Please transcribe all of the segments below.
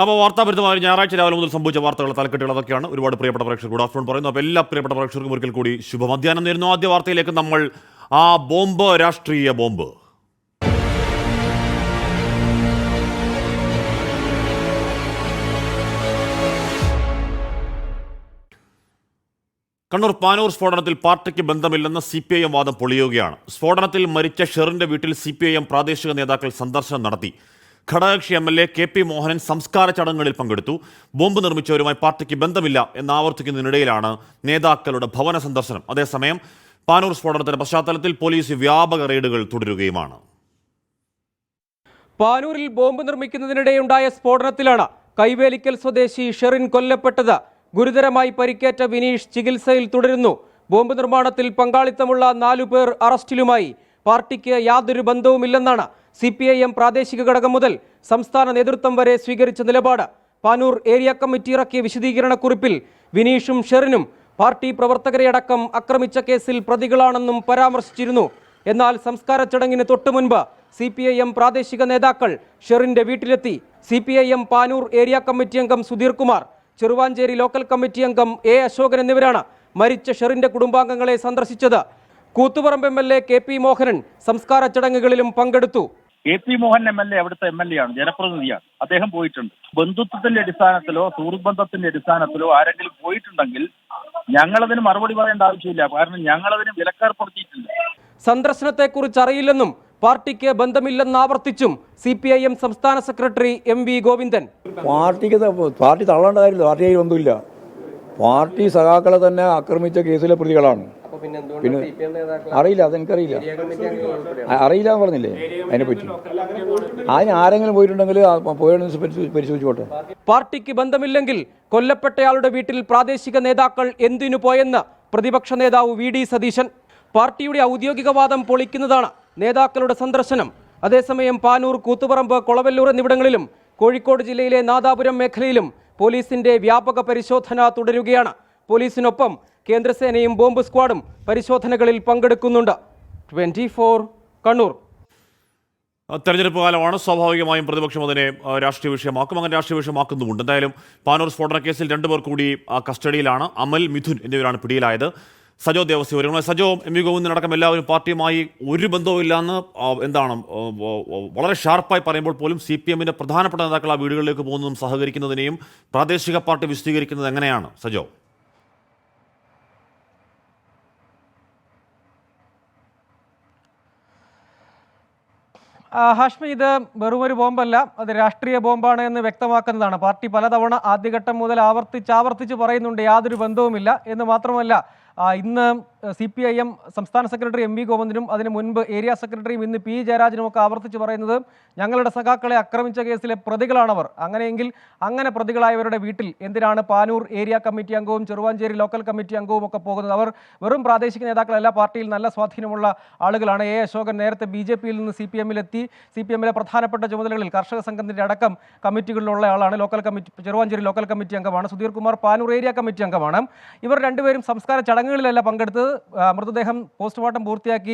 അപ്പോൾ വാർത്താപരിതമായ ഞായറാഴ്ച രാവിലെ മുതൽ സംഭവിച്ച വാർത്തകൾ തലക്കെട്ടുകൾ അതൊക്കെയാണ്. ഒരുപാട് പ്രിയപ്പെട്ട പ്രേക്ഷകർ ഗുഡ് ആഫ്റ്റർനൂൺ പറയുന്നു. അപ്പോൾ എല്ലാ പ്രിയപ്പെട്ട പ്രേക്ഷകർക്കും ഒരിക്കൽ കൂടി ശുഭമധ്യാഹ്നം നേരുന്നു. ആദ്യ വാർത്തയിലേക്ക് നമ്മൾ ആ ബോംബ്, രാഷ്ട്രീയ ബോംബ്. കണ്ണൂർ പാനൂർ സ്ഫോടനത്തിൽ പാർട്ടിക്ക് ബന്ധമില്ലെന്ന CPIM വാദം പൊളിയുകയാണ്. സ്ഫോടനത്തിൽ മരിച്ച ഷെറിന്റെ വീട്ടിൽ CPIM പ്രാദേശിക നേതാക്കൾ സന്ദർശനം നടത്തി. ഘടകകക്ഷി MLA KP മോഹനൻ സംസ്കാര ചടങ്ങുകളിൽ പങ്കെടുത്തു. ബോംബ് നിർമ്മിച്ചവരുമായി പാർട്ടിക്ക് ബന്ധമില്ല എന്നാവർത്തിക്കുന്നതിനിടയിലാണ് നേതാക്കളുടെ ഭവന സന്ദർശനം. അതേസമയം പാനൂർ സ്ഫോടനത്തിന്റെ പശ്ചാത്തലത്തിൽ പോലീസ് വ്യാപക റെയ്ഡുകൾ തുടരുകയുമാണ്. പാനൂരിൽ ബോംബ് നിർമ്മിക്കുന്നതിനിടെയുണ്ടായ സ്ഫോടനത്തിലാണ് കൈവേലിക്കൽ സ്വദേശി ഷെറിൻ കൊല്ലപ്പെട്ടത്. ഗുരുതരമായി പരിക്കേറ്റ വിനീഷ് ചികിത്സയിൽ തുടരുന്നു. ബോംബ് നിർമ്മാണത്തിൽ പങ്കാളിത്തമുള്ള 4 പേർ അറസ്റ്റിലുമായി. പാർട്ടിക്ക് യാതൊരു ബന്ധവുമില്ലെന്നാണ് CPIM പ്രാദേശിക ഘടകം മുതൽ സംസ്ഥാന നേതൃത്വം വരെ സ്വീകരിച്ച നിലപാട്. പാനൂർ ഏരിയ കമ്മിറ്റി ഇറക്കിയ വിശദീകരണക്കുറിപ്പിൽ വിനീഷും ഷെറിനും പാർട്ടി പ്രവർത്തകരെയടക്കം ആക്രമിച്ച കേസിൽ പ്രതികളാണെന്നും പരാമർശിച്ചിരുന്നു. എന്നാൽ സംസ്കാര ചടങ്ങിന് തൊട്ടുമുൻപ് CPIM പ്രാദേശിക നേതാക്കൾ ഷെറിന്റെ വീട്ടിലെത്തി. CPIM പാനൂർ ഏരിയ കമ്മിറ്റി അംഗം സുധീർ കുമാർ, ചെറുവാഞ്ചേരി ലോക്കൽ കമ്മിറ്റി അംഗം A അശോകൻ എന്നിവരാണ് മരിച്ച ഷെറിന്റെ കുടുംബാംഗങ്ങളെ സന്ദർശിച്ചത്. കൂത്തുപറമ്പ് MLA KP മോഹനൻ സംസ്കാര ചടങ്ങുകളിലും പങ്കെടുത്തു. KP മോഹൻ MLA അവിടുത്തെ MLA ആണ്, ജനപ്രതിനിധിയാണ്. അദ്ദേഹം പോയിട്ടുണ്ട്. ബന്ധുത്വത്തിന്റെ അടിസ്ഥാനത്തിലോ സുഹൃത്ത് ബന്ധത്തിന്റെ അടിസ്ഥാനത്തിലോ ആരെങ്കിലും പോയിട്ടുണ്ടെങ്കിൽ ഞങ്ങളതിന് മറുപടി പറയേണ്ട ആവശ്യമില്ല. കാരണം ഞങ്ങളതിന് വിലക്കേർപ്പെടുത്തിയിട്ടില്ല. സന്ദർശനത്തെക്കുറിച്ച് അറിയില്ലെന്നും പാർട്ടിക്ക് ബന്ധമില്ലെന്നാവർത്തിച്ചും CPIM സംസ്ഥാന സെക്രട്ടറി MV ഗോവിന്ദൻ. പാർട്ടി തള്ളേണ്ട കാര്യമില്ല. പാർട്ടിയിൽ ഒന്നുമില്ല. പാർട്ടി സഖാക്കളെ തന്നെ ആക്രമിച്ച കേസിലെ പ്രതികളാണ്. പിന്നെ അറിയില്ല, അതെനിക്കറിയില്ല. അറിയില്ല എന്ന് പറഞ്ഞില്ലേ അതിനെപ്പറ്റി. അതിന് ആരെങ്കിലും പോയിട്ടുണ്ടെങ്കിൽ പരിശോധിച്ചോട്ടെ. പാർട്ടിക്ക് ബന്ധമില്ലെങ്കിൽ കൊല്ലപ്പെട്ടയാളുടെ വീട്ടിൽ പ്രാദേശിക നേതാക്കൾ എന്തിനു പോയെന്ന് പ്രതിപക്ഷ നേതാവ് VD സതീശൻ. പാർട്ടിയുടെ ഔദ്യോഗിക വാദം പൊളിക്കുന്നതാണ് നേതാക്കളുടെ സന്ദർശനം. അതേസമയം പാനൂർ, കൂത്തുപറമ്പ്, കൊളവല്ലൂർ എന്നിവിടങ്ങളിലും കോഴിക്കോട് ജില്ലയിലെ നാദാപുരം മേഖലയിലും പോലീസിന്റെ വ്യാപക പരിശോധന തുടരുകയാണ്. പോലീസിനൊപ്പം കേന്ദ്രസേനയും ബോംബ് സ്ക്വാഡും പരിശോധനകളിൽ പങ്കെടുക്കുന്നുണ്ട്. 24 കണ്ണൂർ. തെരഞ്ഞെടുപ്പ് കാലമാണ്. സ്വാഭാവികമായും പ്രതിപക്ഷം അതിനെ രാഷ്ട്രീയ വിഷയമാക്കും. അങ്ങനെ രാഷ്ട്രീയ വിഷയമാക്കുന്നുമുണ്ട്. എന്തായാലും പാനൂർ സ്ഫോടന കേസിൽ 2 പേർ കൂടി കസ്റ്റഡിയിലാണ്. അമൽ, മിഥുൻ എന്നിവരാണ് പിടിയിലായത്. സജോ ദേവസ്യ വിവരങ്ങൾ. സജോ, MV ഗോവിന്ദനടക്കം എല്ലാവരും പാർട്ടിയുമായി ഒരു ബന്ധവുമില്ലാന്ന് എന്താണ് വളരെ ഷാർപ്പായി പറയുമ്പോൾ പോലും CPMന്റെ പ്രധാനപ്പെട്ട നേതാക്കൾ ആ വീടുകളിലേക്ക് പോകുന്നതും സഹകരിക്കുന്നതിനെയും പ്രാദേശിക പാർട്ടി വിശദീകരിക്കുന്നത് എങ്ങനെയാണ് സജോ? ഹാഷ്മി, ഇത് വെറുമൊരു ബോംബല്ല, അത് രാഷ്ട്രീയ ബോംബാണ് എന്ന് വ്യക്തമാക്കുന്നതാണ്. പാർട്ടി പലതവണ ആദ്യഘട്ടം മുതൽ ആവർത്തിച്ച് പറയുന്നുണ്ട് യാതൊരു ബന്ധവുമില്ല എന്ന്. മാത്രമല്ല, ഇന്ന് CPIM സംസ്ഥാന സെക്രട്ടറി MV ഗോവിന്ദനും അതിന് മുൻപ് ഏരിയ സെക്രട്ടറിയും ഇന്ന് P ജയരാജനും ഒക്കെ ആവർത്തിച്ച് പറയുന്നത് ഞങ്ങളുടെ സഖാക്കളെ ആക്രമിച്ച കേസിലെ പ്രതികളാണവർ. അങ്ങനെയെങ്കിൽ അങ്ങനെ പ്രതികളായവരുടെ വീട്ടിൽ എന്തിനാണ് പാനൂർ ഏരിയ കമ്മിറ്റി അംഗവും ചെറുവാഞ്ചേരി ലോക്കൽ കമ്മിറ്റി അംഗവും ഒക്കെ പോകുന്നത്? അവർ വെറും പ്രാദേശിക നേതാക്കളല്ല, പാർട്ടിയിൽ നല്ല സ്വാധീനമുള്ള ആളുകളാണ്. A അശോകൻ നേരത്തെ BJPയിൽ നിന്ന് CPMലെത്തി. CPMലെ പ്രധാനപ്പെട്ട ചുമതലകളിൽ കർഷക സംഘത്തിന്റെ അടക്കം കമ്മിറ്റികളിലുള്ള ആളാണ്. ചെറുവാഞ്ചേരി ലോക്കൽ കമ്മിറ്റി അംഗമാണ്. സുധീർ കുമാർ പാനൂർ ഏരിയ കമ്മിറ്റി അംഗമാണ്. ഇവർ രണ്ടുപേരും സംസ്കാര ചടങ്ങുകളിലല്ല പങ്കെടുത്തത്. മൃതദേഹം പോസ്റ്റ്മോർട്ടം പൂർത്തിയാക്കി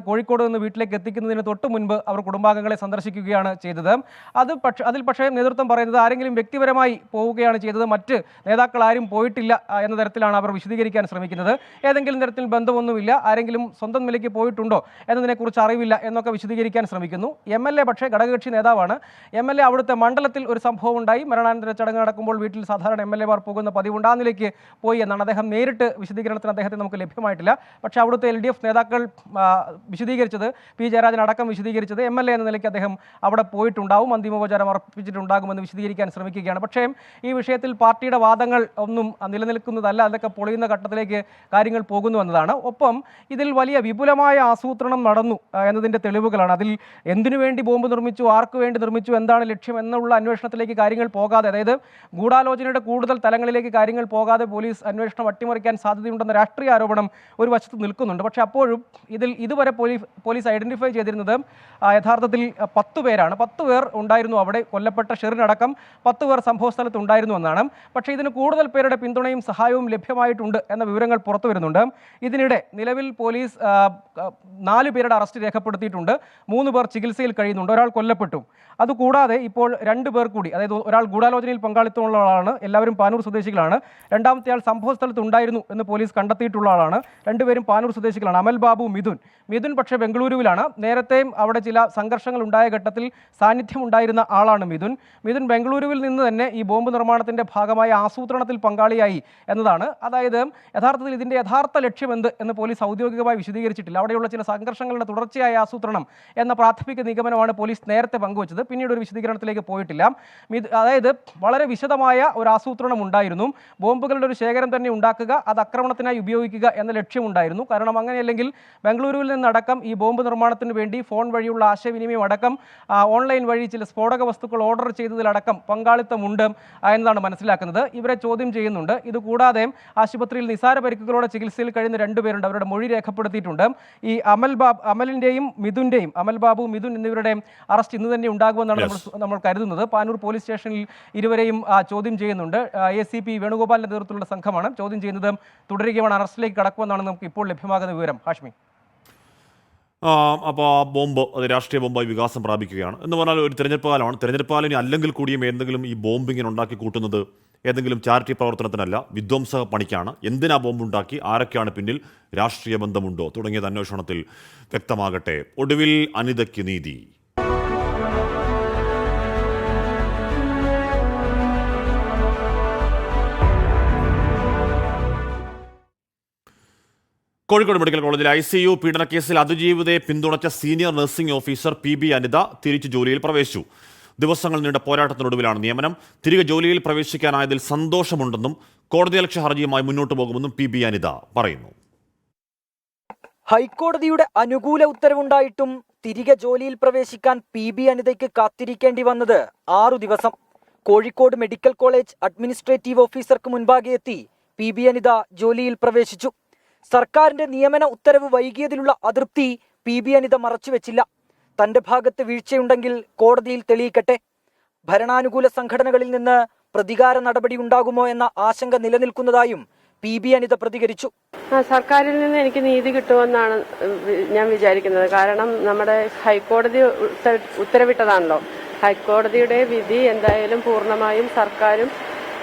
കോഴിക്കോട് നിന്ന് വീട്ടിലേക്ക് എത്തിക്കുന്നതിന് തൊട്ട് മുൻപ് അവർ കുടുംബാംഗങ്ങളെ സന്ദർശിക്കുകയാണ് ചെയ്തത്. അതിൽ പക്ഷേ നേതൃത്വം പറയുന്നത് ആരെങ്കിലും വ്യക്തിപരമായി പോവുകയാണ് ചെയ്തത്, മറ്റ് നേതാക്കൾ ആരും പോയിട്ടില്ല എന്ന തരത്തിലാണ് അവർ വിശദീകരിക്കാൻ ശ്രമിക്കുന്നത്. ഏതെങ്കിലും തരത്തിൽ ബന്ധമൊന്നുമില്ല, ആരെങ്കിലും സ്വന്തം നിലയ്ക്ക് പോയിട്ടുണ്ടോ എന്നതിനെക്കുറിച്ച് അറിവില്ല എന്നൊക്കെ വിശദീകരിക്കാൻ ശ്രമിക്കുന്നു. MLA പക്ഷേ ഘടകകക്ഷി നേതാവാണ്. MLA അവിടുത്തെ മണ്ഡലത്തിൽ ഒരു സംഭവം ഉണ്ടായി, മരണാനന്തര ചടങ്ങ് നടക്കുമ്പോൾ വീട്ടിൽ സാധാരണ MLA മാർ പോകുന്ന പതിവുണ്ട്, ആ നിലയ്ക്ക് പോയി എന്നാണ് അദ്ദേഹം നേരിട്ട് വിശദീകരണത്തിന് അദ്ദേഹത്തെ നമുക്ക് ലഭ്യമായിട്ടില്ല. പക്ഷേ അവിടുത്തെ LDF നേതാക്കൾ വിശദീകരിച്ചത്, P ജയരാജൻ അടക്കം വിശദീകരിച്ചത് MLA എന്ന നിലയ്ക്ക് അദ്ദേഹം അവിടെ പോയിട്ടുണ്ടാവും, അന്തിമോപചാരം അർപ്പിച്ചിട്ടുണ്ടാകുമെന്ന് വിശദീകരിക്കാൻ ശ്രമിക്കുകയാണ്. പക്ഷേ ഈ വിഷയത്തിൽ പാർട്ടിയുടെ വാദങ്ങൾ ഒന്നും നിലനിൽക്കുന്നതല്ല, അതൊക്കെ പൊളിയുന്ന ഘട്ടത്തിലേക്ക് കാര്യങ്ങൾ പോകുന്നു എന്നതാണ്. ഒപ്പം ഇതിൽ വലിയ വിപുലമായ ആസൂത്രണം നടന്നു എന്നതിൻ്റെ തെളിവുകളാണ്. അതിൽ എന്തിനു വേണ്ടി ബോംബ് നിർമ്മിച്ചു, ആർക്ക് വേണ്ടി നിർമ്മിച്ചു, എന്താണ് ലക്ഷ്യം എന്നുള്ള അന്വേഷണത്തിലേക്ക് കാര്യങ്ങൾ പോകാതെ, അതായത് ഗൂഢാലോചനയുടെ കൂടുതൽ തലങ്ങളിലേക്ക് കാര്യങ്ങൾ പോകാതെ പോലീസ് അന്വേഷണം അട്ടിമറിക്കാൻ സാധ്യതയുണ്ടെന്ന രാഷ്ട്രീയ ആരോപണം ആരോപണം ഒരു വശത്ത് നിൽക്കുന്നുണ്ട്. പക്ഷേ അപ്പോഴും ഇതിൽ ഇതുവരെ പോലീസ് ഐഡന്റിഫൈ ചെയ്തിരുന്നത് യഥാർത്ഥത്തിൽ 10 പേരാണ്. 10 പേർ ഉണ്ടായിരുന്നു അവിടെ, കൊല്ലപ്പെട്ട ഷെറിനടക്കം 10 പേർ സംഭവ സ്ഥലത്ത് ഉണ്ടായിരുന്നു എന്നാണ്. പക്ഷേ ഇതിന് കൂടുതൽ പേരുടെ പിന്തുണയും സഹായവും ലഭ്യമായിട്ടുണ്ട് എന്ന വിവരങ്ങൾ പുറത്തു വരുന്നുണ്ട്. ഇതിനിടെ നിലവിൽ പോലീസ് 4 പേരുടെ അറസ്റ്റ് രേഖപ്പെടുത്തിയിട്ടുണ്ട്. 3 പേർ ചികിത്സയിൽ കഴിയുന്നുണ്ട്. ഒരാൾ കൊല്ലപ്പെട്ടു. അതുകൂടാതെ ഇപ്പോൾ 2 പേർ കൂടി, അതായത് ഒരാൾ ഗൂഢാലോചനയിൽ പങ്കാളിത്തമുള്ള ആളാണ്, എല്ലാവരും പാനൂർ സ്വദേശികളാണ്. രണ്ടാമത്തെ ആൾ സംഭവ സ്ഥലത്ത് ഉണ്ടായിരുന്നു എന്ന് പോലീസ് കണ്ടെത്തിയിട്ടുള്ള ആളാണ്. 2 പേരും പാനൂർ സ്വദേശികളാണ്. അമൽ ബാബു, മിഥുൻ പക്ഷേ ബംഗളൂരുവിലാണ്. നേരത്തെയും അവിടെ ചില സംഘർഷങ്ങൾ ഉണ്ടായ ഘട്ടത്തിൽ സാന്നിധ്യം ഉണ്ടായിരുന്ന ആളാണ് മിഥുൻ ബംഗളൂരുവിൽ നിന്ന് തന്നെ ഈ ബോംബ് നിർമ്മാണത്തിന്റെ ഭാഗമായ ആസൂത്രണത്തിൽ പങ്കാളിയായി എന്നതാണ്. അതായത് യഥാർത്ഥത്തിൽ ഇതിന്റെ യഥാർത്ഥ ലക്ഷ്യമെന്ത് എന്ന് പോലീസ് ഔദ്യോഗികമായി വിശദീകരിച്ചിട്ടില്ല. അവിടെയുള്ള ചില സംഘർഷങ്ങളുടെ തുടർച്ചയായ ആസൂത്രണം എന്ന പ്രാഥമിക നിഗമനമാണ് പോലീസ് നേരത്തെ പങ്കുവച്ചത്. പിന്നീട് ഒരു വിശദീകരണത്തിലേക്ക് പോയിട്ടില്ല. അതായത് വളരെ വിശദമായ ഒരു ആസൂത്രണം ഉണ്ടായിരുന്നു. ബോംബുകളുടെ ഒരു ശേഖരം തന്നെ ഉണ്ടാക്കുക, അത് ആക്രമണത്തിനായി ഉപയോഗിക്കുക എന്ന ലക്ഷ്യമുണ്ടായിരുന്നു. കാരണം അങ്ങനെയല്ലെങ്കിൽ ബംഗളൂരുവിൽ നിന്നടക്കം ഈ ബോംബ് നിർമ്മാണത്തിന് വേണ്ടി ഫോൺ വഴിയുള്ള ആശയവിനിമയം അടക്കം ഓൺലൈൻ വഴി ചില സ്ഫോടക വസ്തുക്കൾ ഓർഡർ ചെയ്തതിലടക്കം പങ്കാളിത്തമുണ്ട് എന്നതാണ് മനസ്സിലാക്കുന്നത്. ഇവരെ ചോദ്യം ചെയ്യുന്നുണ്ട്. ഇതുകൂടാതെ ആശുപത്രിയിൽ നിസാര പരിക്കുകളോടെ ചികിത്സയിൽ കഴിയുന്ന 2 പേരുണ്ട്. അവരുടെ മൊഴി രേഖപ്പെടുത്തിയിട്ടുണ്ട്. ഈ അമലിന്റെയും മിഥുന്റെയും, അമൽ ബാബു, മിഥുൻ എന്നിവരുടെ അറസ്റ്റ് ഇന്ന് തന്നെ ഉണ്ടാകുമെന്നാണ് നമ്മൾ കരുതുന്നത്. പാനൂർ പോലീസ് സ്റ്റേഷനിൽ ഇരുവരെയും ചോദ്യം ചെയ്യുന്നുണ്ട്. ACP വേണുഗോപാലിന്റെ നേതൃത്വത്തിലുള്ള സംഘമാണ് ചോദ്യം ചെയ്യുന്നത് തുടരുകയാണ്. അറസ്റ്റിലേക്ക് കടക്കുമെന്നാണ് നമുക്ക് ഇപ്പോൾ ലഭ്യമാകുന്ന വിവരം. ഹാഷ്മി, അപ്പോൾ ആ ബോംബ് അത് രാഷ്ട്രീയ ബോംബായി വികാസം പ്രാപിക്കുകയാണ് എന്ന് പറഞ്ഞാൽ ഒരു തെരഞ്ഞെടുപ്പ് കാലമാണ്. തെരഞ്ഞെടുപ്പ് കാലം അല്ലെങ്കിൽ കൂടിയും എന്തെങ്കിലും ഈ ബോംബിങ്ങനെ ഉണ്ടാക്കി കൂട്ടുന്നത് ഏതെങ്കിലും ചാരിറ്റി പ്രവർത്തനത്തിനല്ല, വിധ്വംസക പണിക്കാണ്. എന്തിനാ ബോംബുണ്ടാക്കി, ആരൊക്കെയാണ് പിന്നിൽ, രാഷ്ട്രീയ ബന്ധമുണ്ടോ തുടങ്ങിയത് അന്വേഷണത്തിൽ വ്യക്തമാകട്ടെ. ഒടുവിൽ അനിതയ്ക്ക് നീതി. കോഴിക്കോട് മെഡിക്കൽ കോളേജിലെ ICU പീഡനക്കേസിൽ അതിജീവിതയെ പിന്തുണച്ച senior nursing officer PB Anitha തിരിച്ചു ജോലിയിൽ പ്രവേശിച്ചു. ദിവസങ്ങൾ നീണ്ട പോരാട്ടത്തിനൊടുവിലാണ് നിയമനം. തിരികെ ജോലിയിൽ പ്രവേശിക്കാനായതിൽ സന്തോഷമുണ്ടെന്നും കോടതിയലക്ഷ്യ ഹർജിയുമായി മുന്നോട്ട് പോകുമെന്നും PB അനിത പറയുന്നു. ഹൈക്കോടതിയുടെ അനുകൂല ഉത്തരവുണ്ടായിട്ടും തിരികെ ജോലിയിൽ പ്രവേശിക്കാൻ PB അനിതയ്ക്ക് കാത്തിരിക്കേണ്ടി വന്നത് 6 ദിവസം. കോഴിക്കോട് മെഡിക്കൽ കോളേജ് അഡ്മിനിസ്ട്രേറ്റീവ് ഓഫീസർക്ക് മുൻപാകെ എത്തി PB അനിത ജോലിയിൽ പ്രവേശിച്ചു. സർക്കാരിന്റെ നിയമന ഉത്തരവ് വൈകിയതിലുള്ള അതൃപ്തി PB അനിത മറച്ചുവെച്ചില്ല. തന്റെ ഭാഗത്ത് വീഴ്ചയുണ്ടെങ്കിൽ കോടതിയിൽ തെളിയിക്കട്ടെ. ഭരണാനുകൂല സംഘടനകളിൽ നിന്ന് പ്രതികാര നടപടി ഉണ്ടാകുമോ എന്ന ആശങ്ക നിലനിൽക്കുന്നതായും PB അനിത പ്രതികരിച്ചു. സർക്കാരിൽ നിന്ന് എനിക്ക് നീതി കിട്ടുമെന്നാണ് ഞാൻ വിചാരിക്കുന്നത്. കാരണം നമ്മുടെ ഹൈക്കോടതി ഉത്തരവിട്ടതാണല്ലോ. ഹൈക്കോടതിയുടെ വിധി എന്തായാലും പൂർണ്ണമായും സർക്കാരും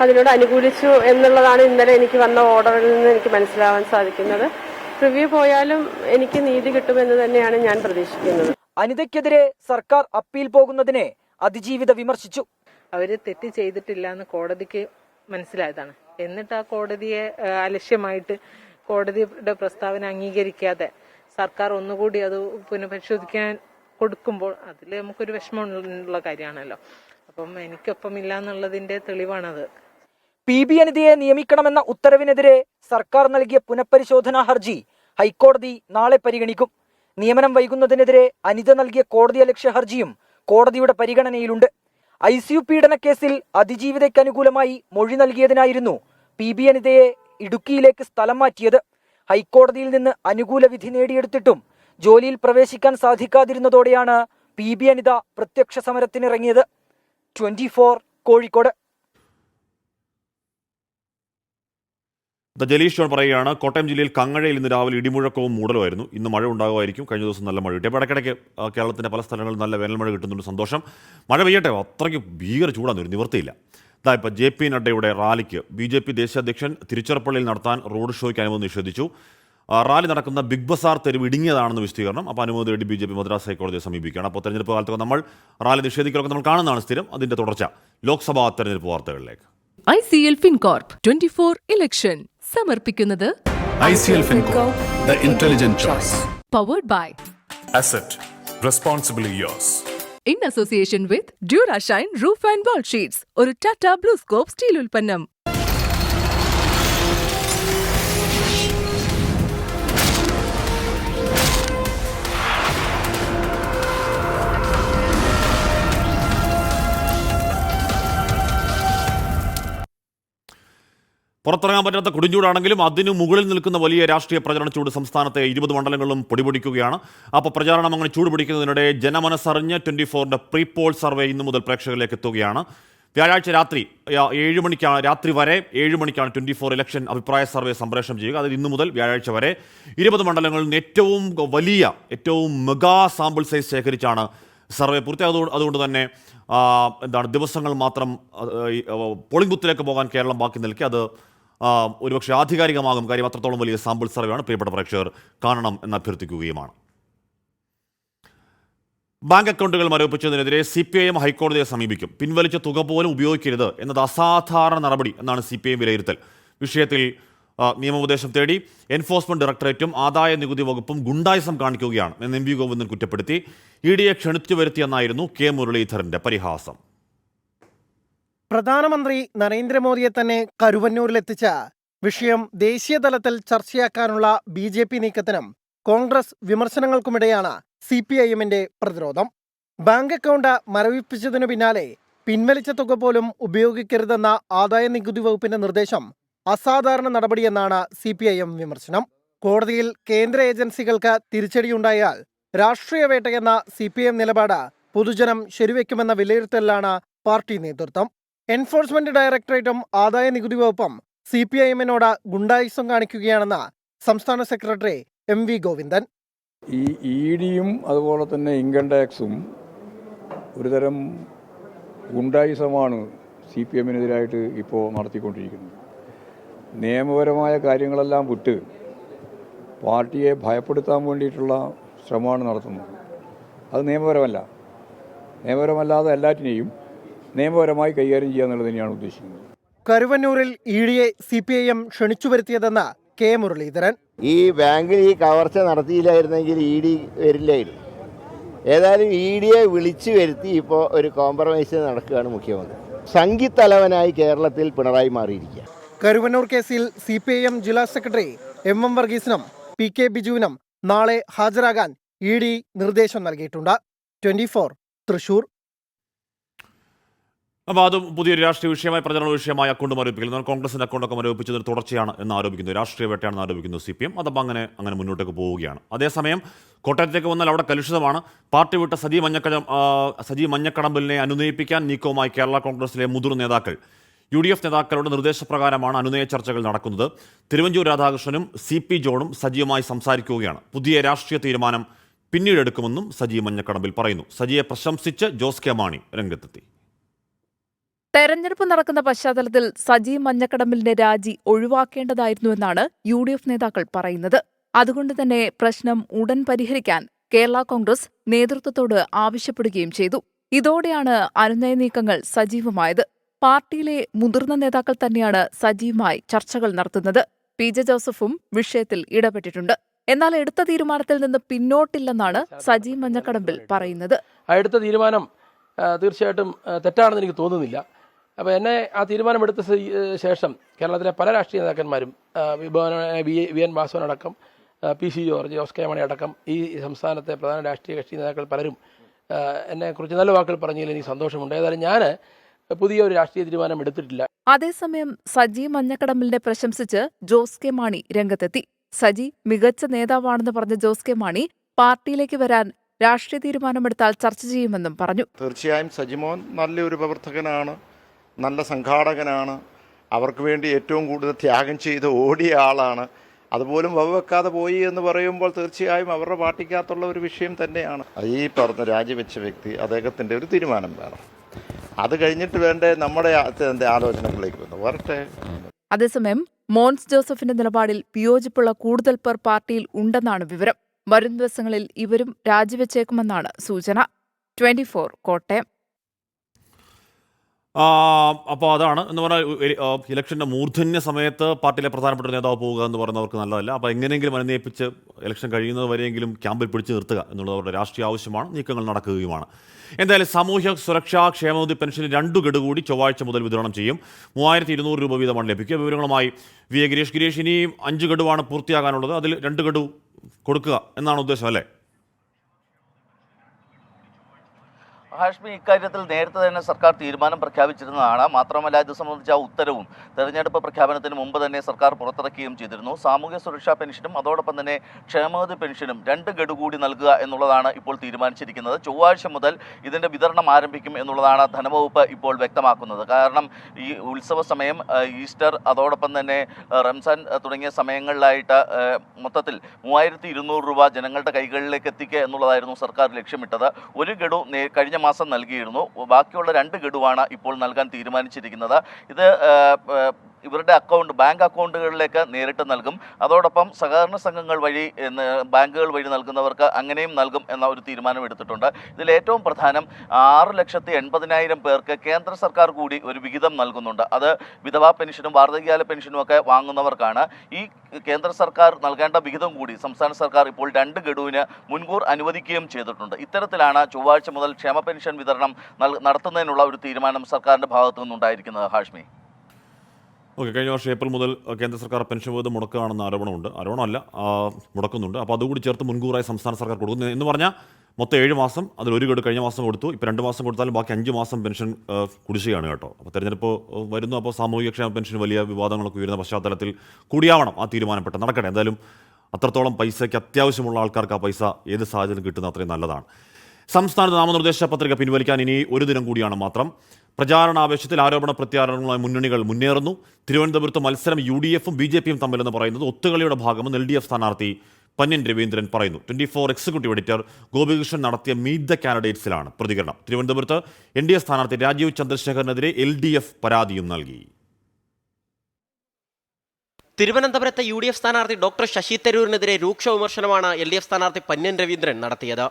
അതിനോട് അനുകൂലിച്ചു എന്നുള്ളതാണ് ഇന്നലെ എനിക്ക് വന്ന ഓർഡറിൽ നിന്ന് എനിക്ക് മനസ്സിലാവാൻ സാധിക്കുന്നത്. റിവ്യൂ പോയാലും എനിക്ക് നീതി കിട്ടുമെന്ന് തന്നെയാണ് ഞാൻ പ്രതീക്ഷിക്കുന്നത്. അനിതയ്ക്കെതിരെ സർക്കാർ അപ്പീൽ പോകുന്നതിനെ അതിജീവിത വിമർശിച്ചു. അവര് തെറ്റ് ചെയ്തിട്ടില്ല എന്ന് കോടതിക്ക് മനസ്സിലായതാണ്. എന്നിട്ട് ആ കോടതിയെ അലക്ഷ്യമായിട്ട് കോടതിയുടെ പ്രസ്താവന അംഗീകരിക്കാതെ സർക്കാർ ഒന്നുകൂടി അത് പുനഃപരിശോധിക്കാൻ കൊടുക്കുമ്പോൾ അതിൽ നമുക്കൊരു വിഷമമുള്ള കാര്യമാണല്ലോ. അപ്പം എനിക്കൊപ്പം ഇല്ല എന്നുള്ളതിന്റെ തെളിവാണത്. PB അനിതയെ നിയമിക്കണമെന്ന ഉത്തരവിനെതിരെ സർക്കാർ നൽകിയ പുനഃപരിശോധനാ ഹർജി ഹൈക്കോടതി നാളെ പരിഗണിക്കും. നിയമനം വൈകുന്നതിനെതിരെ അനിത നൽകിയ കോടതിയലക്ഷ്യ ഹർജിയും കോടതിയുടെ പരിഗണനയിലുണ്ട്. ICU പീഡനക്കേസിൽ അതിജീവിതയ്ക്ക് അനുകൂലമായി മൊഴി നൽകിയതിനായിരുന്നു PB അനിതയെ ഇടുക്കിയിലേക്ക് സ്ഥലം മാറ്റിയത്. ഹൈക്കോടതിയിൽ നിന്ന് അനുകൂല വിധി നേടിയെടുത്തിട്ടും ജോലിയിൽ പ്രവേശിക്കാൻ സാധിക്കാതിരുന്നതോടെയാണ് PB അനിത പ്രത്യക്ഷ സമരത്തിനിറങ്ങിയത്. 24 കോഴിക്കോട്. ജലീഷ് ജോൺ പറയുകയാണ്, കോട്ടയം ജില്ലയിൽ കങ്ങഴയിൽ ഇന്ന് രാവിലെ ഇടിമുഴക്കവും മൂടലുമായിരുന്നു. ഇന്ന് മഴ ഉണ്ടാകുമായിരിക്കും. കഴിഞ്ഞ ദിവസം നല്ല മഴ കിട്ടി. അപ്പോൾ ഇടയ്ക്കിടയ്ക്ക് കേരളത്തിൻ്റെ പല സ്ഥലങ്ങളിൽ നല്ല വേനൽമഴ കിട്ടുന്നുണ്ട്. സന്തോഷം. മഴ പെയ്യട്ടെ. അത്രയ്ക്ക് ഭീകര ചൂടാണ്, ഒരു നിവൃത്തിയില്ല. ഇതാ ഇപ്പോൾ JP നഡ്ഡയുടെ റാലിക്ക് BJP ദേശീയ അധ്യക്ഷൻ തിരുച്ചിറപ്പള്ളിയിൽ നടത്താൻ റോഡ് ഷോയ്ക്ക് അനുമതി നിഷേധിച്ചു. റാലി നടക്കുന്ന ബിഗ് ബസാർ തെരുവ് ഇടുങ്ങിയതാണെന്ന് വിശദീകരണം. അപ്പോൾ അനുമതി തേടി BJP മദ്രാസ് ഹൈക്കോടതിയെ സമീപിക്കുകയാണ്. അപ്പോൾ തെരഞ്ഞെടുപ്പ് കാലത്തൊക്കെ നമ്മൾ റാലി നിഷേധിക്കലൊക്കെ നമ്മൾ കാണുന്നതാണ് സ്ഥിരം. അതിൻ്റെ തുടർച്ച ലോക്സഭാ തെരഞ്ഞെടുപ്പ് വാർത്തകളിലേക്ക്. ICL FinCorp 24 ഇലക്ഷൻ സമർപ്പിക്കുന്നത് ICL FinCorp, the intelligent choice. Powered by Asset, responsibly yours. In association with Durashine Roof and Wall Sheets, ഒരു Tata BlueScope സ്റ്റീൽ ഉൽപ്പന്നം. പുറത്തിറങ്ങാൻ പറ്റാത്ത കൊടുംചൂടാണെങ്കിലും അതിനു മുകളിൽ നിൽക്കുന്ന വലിയ രാഷ്ട്രീയ പ്രചരണ ചൂട് സംസ്ഥാനത്തെ 20 മണ്ഡലങ്ങളിലും പൊടിപൊടിക്കുകയാണ്. അപ്പോൾ പ്രചാരണം അങ്ങനെ ചൂട് പിടിക്കുന്നതിനിടെ ജനമനസ്സറിഞ്ഞ് 24-ന്റെ പ്രീ പോൾ സർവേ ഇന്നു മുതൽ പ്രേക്ഷകരിലേക്ക് എത്തുകയാണ്. വ്യാഴാഴ്ച രാത്രി 7 മണിക്കാണ്, രാത്രി വരെ 7 മണിക്കാണ് 24 ഇലക്ഷൻ അഭിപ്രായ സർവേ സംപ്രേഷണം ചെയ്യുക. അത് ഇന്നു മുതൽ വ്യാഴാഴ്ച വരെ 20 മണ്ഡലങ്ങളിൽ നിന്ന് ഏറ്റവും മെഗാ സാമ്പിൾ സൈസ് ശേഖരിച്ചാണ് സർവേ പൂർത്തിയായത്. അതുകൊണ്ട് തന്നെ ദിവസങ്ങൾ മാത്രം പോളിംഗ് ബൂത്തിലേക്ക് പോകാൻ കേരളം ബാക്കി നിൽക്കി. അത് ഒരുപക്ഷെ ആധികാരികമാകും. കാര്യം അത്രത്തോളം വലിയ സാമ്പിൾ സർവേയാണ്. പ്രിയപ്പെട്ട പ്രേക്ഷകർ കാണണം എന്ന് അഭ്യർത്ഥിക്കുകയുമാണ്. ബാങ്ക് അക്കൗണ്ടുകൾ മരവിപ്പിച്ചതിനെതിരെ CPIM ഹൈക്കോടതിയെ സമീപിക്കും. പിൻവലിച്ച തുക പോലും ഉപയോഗിക്കരുത് എന്നത് അസാധാരണ നടപടി എന്നാണ് CPIM വിലയിരുത്തൽ. വിഷയത്തിൽ നിയമോപദേശം തേടി എൻഫോഴ്സ്മെന്റ് ഡയറക്ടറേറ്റും ആദായ നികുതി വകുപ്പും ഗുണ്ടായിസം കാണിക്കുകയാണ് എന്ന് MV ഗോവിന്ദൻ കുറ്റപ്പെടുത്തി. EDയെ ക്ഷണിച്ചു വരുത്തിയെന്നായിരുന്നു K മുരളീധരന്റെ പരിഹാസം. പ്രധാനമന്ത്രി നരേന്ദ്രമോദിയെ തന്നെ കരുവന്നൂരിലെത്തിച്ച വിഷയം ദേശീയ തലത്തിൽ ചർച്ചയാക്കാനുള്ള BJP നീക്കത്തിനും കോൺഗ്രസ് വിമർശനങ്ങൾക്കുമിടെയാണ് CPIMന്റെ പ്രതിരോധം. ബാങ്ക് അക്കൗണ്ട് മരവിപ്പിച്ചതിനു പിന്നാലെ പിൻവലിച്ച തുക പോലും ഉപയോഗിക്കരുതെന്ന ആദായ നികുതി വകുപ്പിന്റെ നിർദ്ദേശം അസാധാരണ നടപടിയെന്നാണ് CPIM വിമർശനം. കോടതിയിൽ കേന്ദ്ര ഏജൻസികൾക്ക് തിരിച്ചടിയുണ്ടായാൽ രാഷ്ട്രീയ വേട്ടയെന്ന CPIM നിലപാട് പൊതുജനം ശരിവെക്കുമെന്ന വിലയിരുത്തലിലാണ് പാർട്ടി നേതൃത്വം. എൻഫോഴ്സ്മെന്റ് ഡയറക്ടറേറ്റും ആദായ നികുതി വകുപ്പും CPIMനോട് ഗുണ്ടായിസം കാണിക്കുകയാണെന്ന് സംസ്ഥാന സെക്രട്ടറി MV ഗോവിന്ദൻ. ഈ EDയും അതുപോലെ തന്നെ ഇൻകം ടാക്സും ഒരുതരം ഗുണ്ടായിസമാണ് CPIMനെതിരായിട്ട് ഇപ്പോൾ നടത്തിക്കൊണ്ടിരിക്കുന്നത്. നിയമപരമായ കാര്യങ്ങളെല്ലാം വിട്ട് പാർട്ടിയെ ഭയപ്പെടുത്താൻ വേണ്ടിയിട്ടുള്ള ശ്രമമാണ് നടത്തുന്നത്. അത് നിയമപരമല്ലാതെ എല്ലാറ്റിനെയും നിയമപരമായി കൈകാര്യം ചെയ്യുക എന്നുള്ളത് തന്നെയാണ് ഉദ്ദേശിക്കുന്നത്. കരുവന്നൂരിൽ EDയെ CPIM ക്ഷണിച്ചു വരുത്തിയതെന്ന് K മുരളീധരൻ. ഈ ബാങ്കിൽ ഈ കവർച്ച നടത്തിയില്ലായിരുന്നെങ്കിൽ ED വരില്ലായിരുന്നു. ഏതായാലും EDയെ വിളിച്ചു വരുത്തി ഇപ്പോൾ ഒരു കോംപ്രമൈസ് നടക്കുകയാണ് മുഖ്യമന്ത്രി. സംഘിത്തലവനായി കേരളത്തിൽ പിണറായി മാറിയിരിക്കുക. കരുവന്നൂർ കേസിൽ CPIM ജില്ലാ സെക്രട്ടറി MM വർഗീസിനും PK ബിജുവിനും നാളെ ഹാജരാകാൻ ED നിർദ്ദേശം നൽകിയിട്ടുണ്ട്. 24 തൃശൂർ. അപ്പോൾ അതും പുതിയൊരു രാഷ്ട്രീയ വിഷയമായി, പ്രചരണ വിഷയമായി അക്കൗണ്ട് മരവിപ്പിക്കൽ. കോൺഗ്രസിന്റെ അക്കൗണ്ടൊക്കെ മരവിപ്പിച്ചതിന് തുടർച്ചയാണ് എന്ന് ആരോപിക്കുന്നത്, രാഷ്ട്രീയ വേട്ടയാണെന്ന് ആരോപിക്കുന്നു CPM. അതപ്പോൾ അങ്ങനെ മുന്നോട്ടേക്ക് പോവുകയാണ്. അതേസമയം കോട്ടയത്തേക്ക് വന്നാൽ അവിടെ കലുഷിതമാണ്. പാർട്ടി വിട്ട സജി മഞ്ഞക്കടമ്പലിനെ അനുനയിപ്പിക്കാൻ നീക്കവുമായി കേരള കോൺഗ്രസിലെ മുതിർന്ന നേതാക്കൾ. UDF നേതാക്കളുടെ നിർദ്ദേശപ്രകാരമാണ് അനുനയ ചർച്ചകൾ നടക്കുന്നത്. തിരുവഞ്ചൂർ രാധാകൃഷ്ണനും CP ജോണും സജിയുമായി സംസാരിക്കുകയാണ്. പുതിയ രാഷ്ട്രീയ തീരുമാനം പിന്നീട് എടുക്കുമെന്നും സജി മഞ്ഞക്കടമ്പിൽ പറയുന്നു. സജിയെ പ്രശംസിച്ച് ജോസ് കെ മാണി രംഗത്തെത്തി. തെരഞ്ഞെടുപ്പ് നടക്കുന്ന പശ്ചാത്തലത്തിൽ സജി മഞ്ഞക്കടമ്പിലിന്റെ രാജി ഒഴിവാക്കേണ്ടതായിരുന്നുവെന്നാണ് UDF നേതാക്കൾ പറയുന്നത്. അതുകൊണ്ട് തന്നെ പ്രശ്നം ഉടൻ പരിഹരിക്കാൻ കേരള കോൺഗ്രസ് നേതൃത്വത്തോട് ആവശ്യപ്പെടുകയും ചെയ്തു. ഇതോടെയാണ് അനുനയ നീക്കങ്ങൾ സജീവമായത്. പാർട്ടിയിലെ മുതിർന്ന നേതാക്കൾ തന്നെയാണ് സജീവമായി ചർച്ചകൾ നടത്തുന്നത്. PJ ജോസഫും വിഷയത്തിൽ ഇടപെട്ടിട്ടുണ്ട്. എന്നാൽ എടുത്ത തീരുമാനത്തിൽ നിന്ന് പിന്നോട്ടില്ലെന്നാണ് സജി മഞ്ഞക്കടമ്പിൽ പറയുന്നത്. എടുത്ത തീരുമാനം തീർച്ചയായിട്ടും തെറ്റാണെന്ന് എനിക്ക് തോന്നുന്നില്ല. അപ്പോൾ എന്നെ ആ തീരുമാനമെടുത്ത ശേഷം കേരളത്തിലെ പല രാഷ്ട്രീയ നേതാക്കന്മാരും VN വാസവൻ അടക്കം PC George, Jose K Mani അടക്കം ഈ സംസ്ഥാനത്തെ പ്രധാന രാഷ്ട്രീയ കക്ഷി നേതാക്കൾ പലരും എന്നെക്കുറിച്ച് നല്ല വാക്കുകൾ പറഞ്ഞതിൽ എനിക്ക് സന്തോഷമുണ്ട്. ഏതായാലും ഞാൻ പുതിയൊരു രാഷ്ട്രീയ തീരുമാനം എടുത്തിട്ടില്ല. അതേസമയം സജി മഞ്ഞക്കടമ്പിലിനെ പ്രശംസിച്ച് ജോസ് കെ മാണി രംഗത്തെത്തി. സജി മികച്ച നേതാവാണെന്ന് പറഞ്ഞ ജോസ് കെ മാണി പാർട്ടിയിലേക്ക് വരാൻ രാഷ്ട്രീയ തീരുമാനമെടുത്താൽ ചർച്ച ചെയ്യുമെന്നും പറഞ്ഞു. തീർച്ചയായും സജിമോൻ നല്ലൊരു പ്രവർത്തകനാണ്, നല്ല സംഘാടകനാണ്, അവർക്ക് വേണ്ടി ഏറ്റവും കൂടുതൽ ത്യാഗം ചെയ്ത് ഓടിയ ആളാണ്. അതുപോലും വകവെക്കാതെ പോയി എന്ന് പറയുമ്പോൾ തീർച്ചയായും അവരുടെ പാർട്ടിക്കകത്തുള്ള ഒരു വിഷയം തന്നെയാണ്. ഈ പറഞ്ഞ രാജിവെച്ച വ്യക്തി അദ്ദേഹത്തിൻ്റെ ഒരു തീരുമാനം വേണം. അത് കഴിഞ്ഞിട്ട് വേണ്ടേ നമ്മുടെ ആലോചനകളിലേക്ക് വരട്ടെ. അതേസമയം മോൻസ് ജോസഫിന്റെ നിലപാടിൽ വിയോജിപ്പുള്ള കൂടുതൽ പേർ പാർട്ടിയിൽ ഉണ്ടെന്നാണ് വിവരം. വരും ദിവസങ്ങളിൽ ഇവരും രാജിവെച്ചേക്കുമെന്നാണ് സൂചന. 24 കോട്ടയം. അപ്പോൾ അതാണ് എന്ന് പറഞ്ഞാൽ ഇലക്ഷൻ്റെ മൂർധന്യ സമയത്ത് പാർട്ടിയിലെ പ്രധാനപ്പെട്ട നേതാവ് പോവുക എന്ന് പറയുന്നവർക്ക് നല്ലതല്ല. അപ്പോൾ എങ്ങനെയെങ്കിലും അനുനയിപ്പിച്ച് ഇലക്ഷൻ കഴിയുന്നത് വരെയെങ്കിലും ക്യാമ്പിൽ പിടിച്ചു നിർത്തുക എന്നുള്ളത് അവരുടെ രാഷ്ട്രീയ ആവശ്യമാണ്. നീക്കങ്ങൾ നടക്കുകയുമാണ്. എന്തായാലും സാമൂഹ്യ സുരക്ഷാ ക്ഷേമനിധി പെൻഷന് 2 ഗഡു കൂടി ചൊവ്വാഴ്ച മുതൽ വിതരണം ചെയ്യും. 3200 രൂപ വീതമാണ് ലഭിക്കുക. വിവരങ്ങളുമായി VA ഗിരീഷ്. ഗിരീഷ്, ഇനിയും 5 ഗഡുവാണ് പൂർത്തിയാകാനുള്ളത്. അതിൽ 2 ഗഡു കൊടുക്കുക എന്നാണ് ഉദ്ദേശം, അല്ലേ? ഹാഷ്മി, ഇക്കാര്യത്തിൽ നേരത്തെ തന്നെ സർക്കാർ തീരുമാനം പ്രഖ്യാപിച്ചിരുന്നതാണ്. മാത്രമല്ല ഇത് സംബന്ധിച്ച ഉത്തരവും തെരഞ്ഞെടുപ്പ് പ്രഖ്യാപനത്തിന് മുമ്പ് തന്നെ സർക്കാർ പുറത്തിറക്കുകയും ചെയ്തിരുന്നു. സാമൂഹ്യ സുരക്ഷാ പെൻഷനും അതോടൊപ്പം തന്നെ ക്ഷേമനിധി പെൻഷനും 2 ഗഡു കൂടി നൽകുക എന്നുള്ളതാണ് ഇപ്പോൾ തീരുമാനിച്ചിരിക്കുന്നത്. ചൊവ്വാഴ്ച മുതൽ ഇതിൻ്റെ വിതരണം ആരംഭിക്കും എന്നുള്ളതാണ് ധനവകുപ്പ് ഇപ്പോൾ വ്യക്തമാക്കുന്നത്. കാരണം ഈ ഉത്സവ സമയം, ഈസ്റ്റർ, അതോടൊപ്പം തന്നെ റംസാൻ തുടങ്ങിയ സമയങ്ങളിലായിട്ട് മൊത്തത്തിൽ 3200 രൂപ ജനങ്ങളുടെ കൈകളിലേക്ക് എത്തിക്കുക എന്നുള്ളതായിരുന്നു സർക്കാർ ലക്ഷ്യമിട്ടത്. 1 ഗഡു കഴിഞ്ഞ മാസം നൽകിയിരുന്നു. ബാക്കിയുള്ള 2 ഗഡുവാണ് ഇപ്പോൾ നൽകാൻ തീരുമാനിച്ചിരിക്കുന്നത്. ഇത് ഇവരുടെ ബാങ്ക് അക്കൗണ്ടുകളിലേക്ക് നേരിട്ട് നൽകും. അതോടൊപ്പം സഹകരണ സംഘങ്ങൾ വഴി, ബാങ്കുകൾ വഴി നൽകുന്നവർക്ക് അങ്ങനെയും നൽകും എന്ന ഒരു തീരുമാനം എടുത്തിട്ടുണ്ട്. ഇതിൽ ഏറ്റവും പ്രധാനം 6,80,000 പേർക്ക് കേന്ദ്ര സർക്കാർ കൂടി ഒരു വിഹിതം നൽകുന്നുണ്ട്. അത് വിധവാ പെൻഷനും വാർദ്ധക്യകാല പെൻഷനും ഒക്കെ വാങ്ങുന്നവർക്കാണ്. ഈ കേന്ദ്ര സർക്കാർ നൽകേണ്ട വിഹിതം കൂടി സംസ്ഥാന സർക്കാർ ഇപ്പോൾ 2 ഗഡുവിന് മുൻകൂർ അനുവദിക്കുകയും ചെയ്തിട്ടുണ്ട്. ഇത്തരത്തിലാണ് ചൊവ്വാഴ്ച മുതൽ ക്ഷേമ പെൻഷൻ വിതരണം നടത്തുന്നതിനുള്ള ഒരു തീരുമാനം സർക്കാരിൻ്റെ ഭാഗത്തു നിന്നുണ്ടായിരിക്കുന്നത്. ഹാഷ്മി, ഓക്കെ, കഴിഞ്ഞ വർഷം ഏപ്രിൽ മുതൽ കേന്ദ്ര സർക്കാർ പെൻഷൻ വിഹിതം മുടക്കുകയാണെന്ന ആരോപണമല്ല, മുടക്കുന്നുണ്ട്. അപ്പോൾ അതുകൂടി ചേർത്ത് മുൻകൂറായി സംസ്ഥാന സർക്കാർ കൊടുക്കുന്നു എന്ന് പറഞ്ഞാൽ മൊത്തം 7 മാസം, അതിൽ 1 ഗഡു കഴിഞ്ഞ മാസം കൊടുത്തു. ഇപ്പോൾ 2 മാസം കൊടുത്താലും ബാക്കി 5 മാസം പെൻഷൻ കുടിശ്ശികയാണ് കേട്ടോ. അപ്പോൾ തെരഞ്ഞെടുപ്പ് വരുന്നു. അപ്പോൾ സാമൂഹികക്ഷേമ പെൻഷന് വലിയ വിവാദങ്ങളൊക്കെ ഉയരുന്ന പശ്ചാത്തലത്തിൽ കൂടിയാവണം ആ തീരുമാനപ്പെട്ട നടക്കട്ടെ. എന്തായാലും അത്രത്തോളം പൈസയ്ക്ക് അത്യാവശ്യമുള്ള ആൾക്കാർക്ക് ആ പൈസ ഏത് സാഹചര്യം കിട്ടുന്ന അത്രയും നല്ലതാണ്. സംസ്ഥാനത്ത് നാമനിർദ്ദേശ പത്രിക പിൻവലിക്കാൻ ഇനി 1 ദിനം കൂടിയാണ് മാത്രം. പ്രചാരണാവേശത്തിൽ ആരോപണ പ്രത്യാരോപണങ്ങളുമായി മുന്നണികൾ മുന്നേറുന്നു. തിരുവനന്തപുരത്ത് മത്സരം UDF-ഉം BJP-യും തമ്മിലെന്ന് പറയുന്നത് ഒത്തുകളിയുടെ ഭാഗമെന്ന് LDF സ്ഥാനാർത്ഥി പന്ന്യൻ രവീന്ദ്രൻ പറയുന്നു. 24 എക്സിക്യൂട്ടീവ് എഡിറ്റർ ഗോപികൃഷ്ണൻ നടത്തിയ മീറ്റ് ദ കാൻഡിഡേറ്റ്സിലാണ് പ്രതികരണം. തിരുവനന്തപുരത്ത് NDA സ്ഥാനാർത്ഥി രാജീവ് ചന്ദ്രശേഖരനെതിരെ LDF പരാതിയും നൽകി. തിരുവനന്തപുരത്തെ UDF സ്ഥാനാർത്ഥി ഡോക്ടർ ശശി തരൂരിനെതിരെ രൂക്ഷ വിമർശനമാണ് LDF സ്ഥാനാർത്ഥി പന്ന്യൻ രവീന്ദ്രൻ നടത്തിയത്.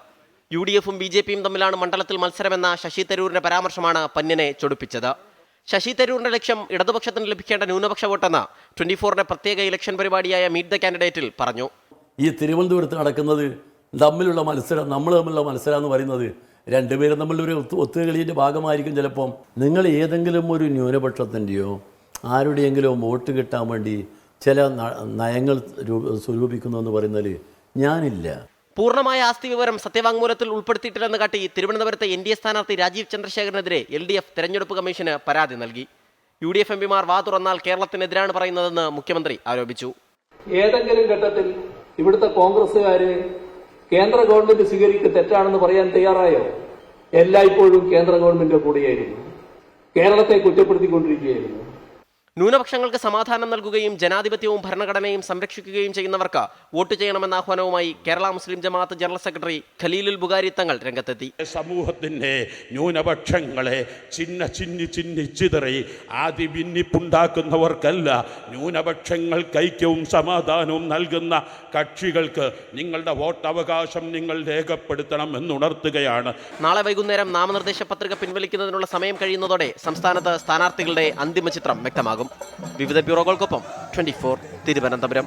UDF-ഉം BJP-യും തമ്മിലാണ് മണ്ഡലത്തിൽ മത്സരമെന്ന ശശി തരൂരിന്റെ പരാമർശമാണ് പന്ന്യനെ ചൊടിപ്പിച്ചത്. ശശി തരൂരിന്റെ ലക്ഷ്യം ഇടതുപക്ഷത്തിന് ലഭിക്കേണ്ട ന്യൂനപക്ഷ വോട്ടെന്ന് 24-ന്റെ പ്രത്യേക ഇലക്ഷൻ പരിപാടിയായ മീറ്റ് ദ കാൻഡിഡേറ്റിൽ പറഞ്ഞു. ഈ തിരുവനന്തപുരത്ത് നടക്കുന്നത് തമ്മിലുള്ള മത്സരം, നമ്മൾ തമ്മിലുള്ള മത്സരം എന്ന് പറയുന്നത് രണ്ടുപേരും തമ്മിലൊരു ഒത്തുകളിയുടെ ഭാഗമായിരിക്കും. ചിലപ്പം നിങ്ങൾ ഏതെങ്കിലും ഒരു ന്യൂനപക്ഷത്തിൻ്റെയോ ആരുടെയെങ്കിലും വോട്ട് കിട്ടാൻ വേണ്ടി ചില നയങ്ങൾ സ്വരൂപിക്കുന്നു എന്ന് പറയുന്നതിൽ ഞാനില്ല. പൂർണ്ണമായ ആസ്തി വിവരം സത്യവാങ്മൂലത്തിൽ ഉൾപ്പെടുത്തിയിട്ടില്ലെന്ന് കാട്ടി തിരുവനന്തപുരത്തെ NDA സ്ഥാനാർത്ഥി രാജീവ് ചന്ദ്രശേഖരനെതിരെ LDF തെരഞ്ഞെടുപ്പ് കമ്മീഷന് പരാതി നൽകി. UDF MPമാർ വാ തുറന്നാൽ കേരളത്തിനെതിരാണ് പറയുന്നതെന്ന് മുഖ്യമന്ത്രി ആരോപിച്ചു. ഏതെങ്കിലും ഘട്ടത്തിൽ ഇവിടുത്തെ കോൺഗ്രസ്സുകാര് കേന്ദ്ര ഗവൺമെന്റ് സ്വീകരിക്കുക തെറ്റാണെന്ന് പറയാൻ തയ്യാറായോ? എല്ലായ്പ്പോഴും കേന്ദ്ര ഗവൺമെന്റിന്റെ കൂടെയായിരുന്നു, കേരളത്തെ കുറ്റപ്പെടുത്തിക്കൊണ്ടിരിക്കുകയായിരുന്നു. ന്യൂനപക്ഷങ്ങൾക്ക് സമാധാനം നൽകുകയും ജനാധിപത്യവും ഭരണഘടനയും സംരക്ഷിക്കുകയും ചെയ്യുന്നവർക്ക് വോട്ട് ചെയ്യണമെന്ന ആഹ്വാനവുമായി കേരള മുസ്ലിം ജമാഅത്ത് ജനറൽ സെക്രട്ടറി ഖലീലുൽ ബുഖാരി തങ്ങൾ രംഗത്തെത്തി. സമൂഹത്തിന്റെ ന്യൂനപക്ഷങ്ങളെ ചിതറി ആദി ഭിന്നിപ്പുണ്ടാക്കുന്നവർക്കല്ല, ന്യൂനപക്ഷങ്ങൾക്ക് ഐക്യവും സമാധാനവും നൽകുന്ന കക്ഷികൾക്ക് നിങ്ങളുടെ വോട്ടവകാശം നിങ്ങൾ രേഖപ്പെടുത്തണം എന്നുണർത്തുകയാണ്. നാളെ വൈകുന്നേരം നാമനിർദ്ദേശ പത്രിക പിൻവലിക്കുന്നതിനുള്ള സമയം കഴിയുന്നതോടെ സംസ്ഥാനത്ത് സ്ഥാനാർത്ഥികളുടെ അന്തിമ ചിത്രം വ്യക്തമാകും. വിവിധ ബ്യൂറോകൾക്കൊപ്പം 24 തിരുവനന്തപുരം.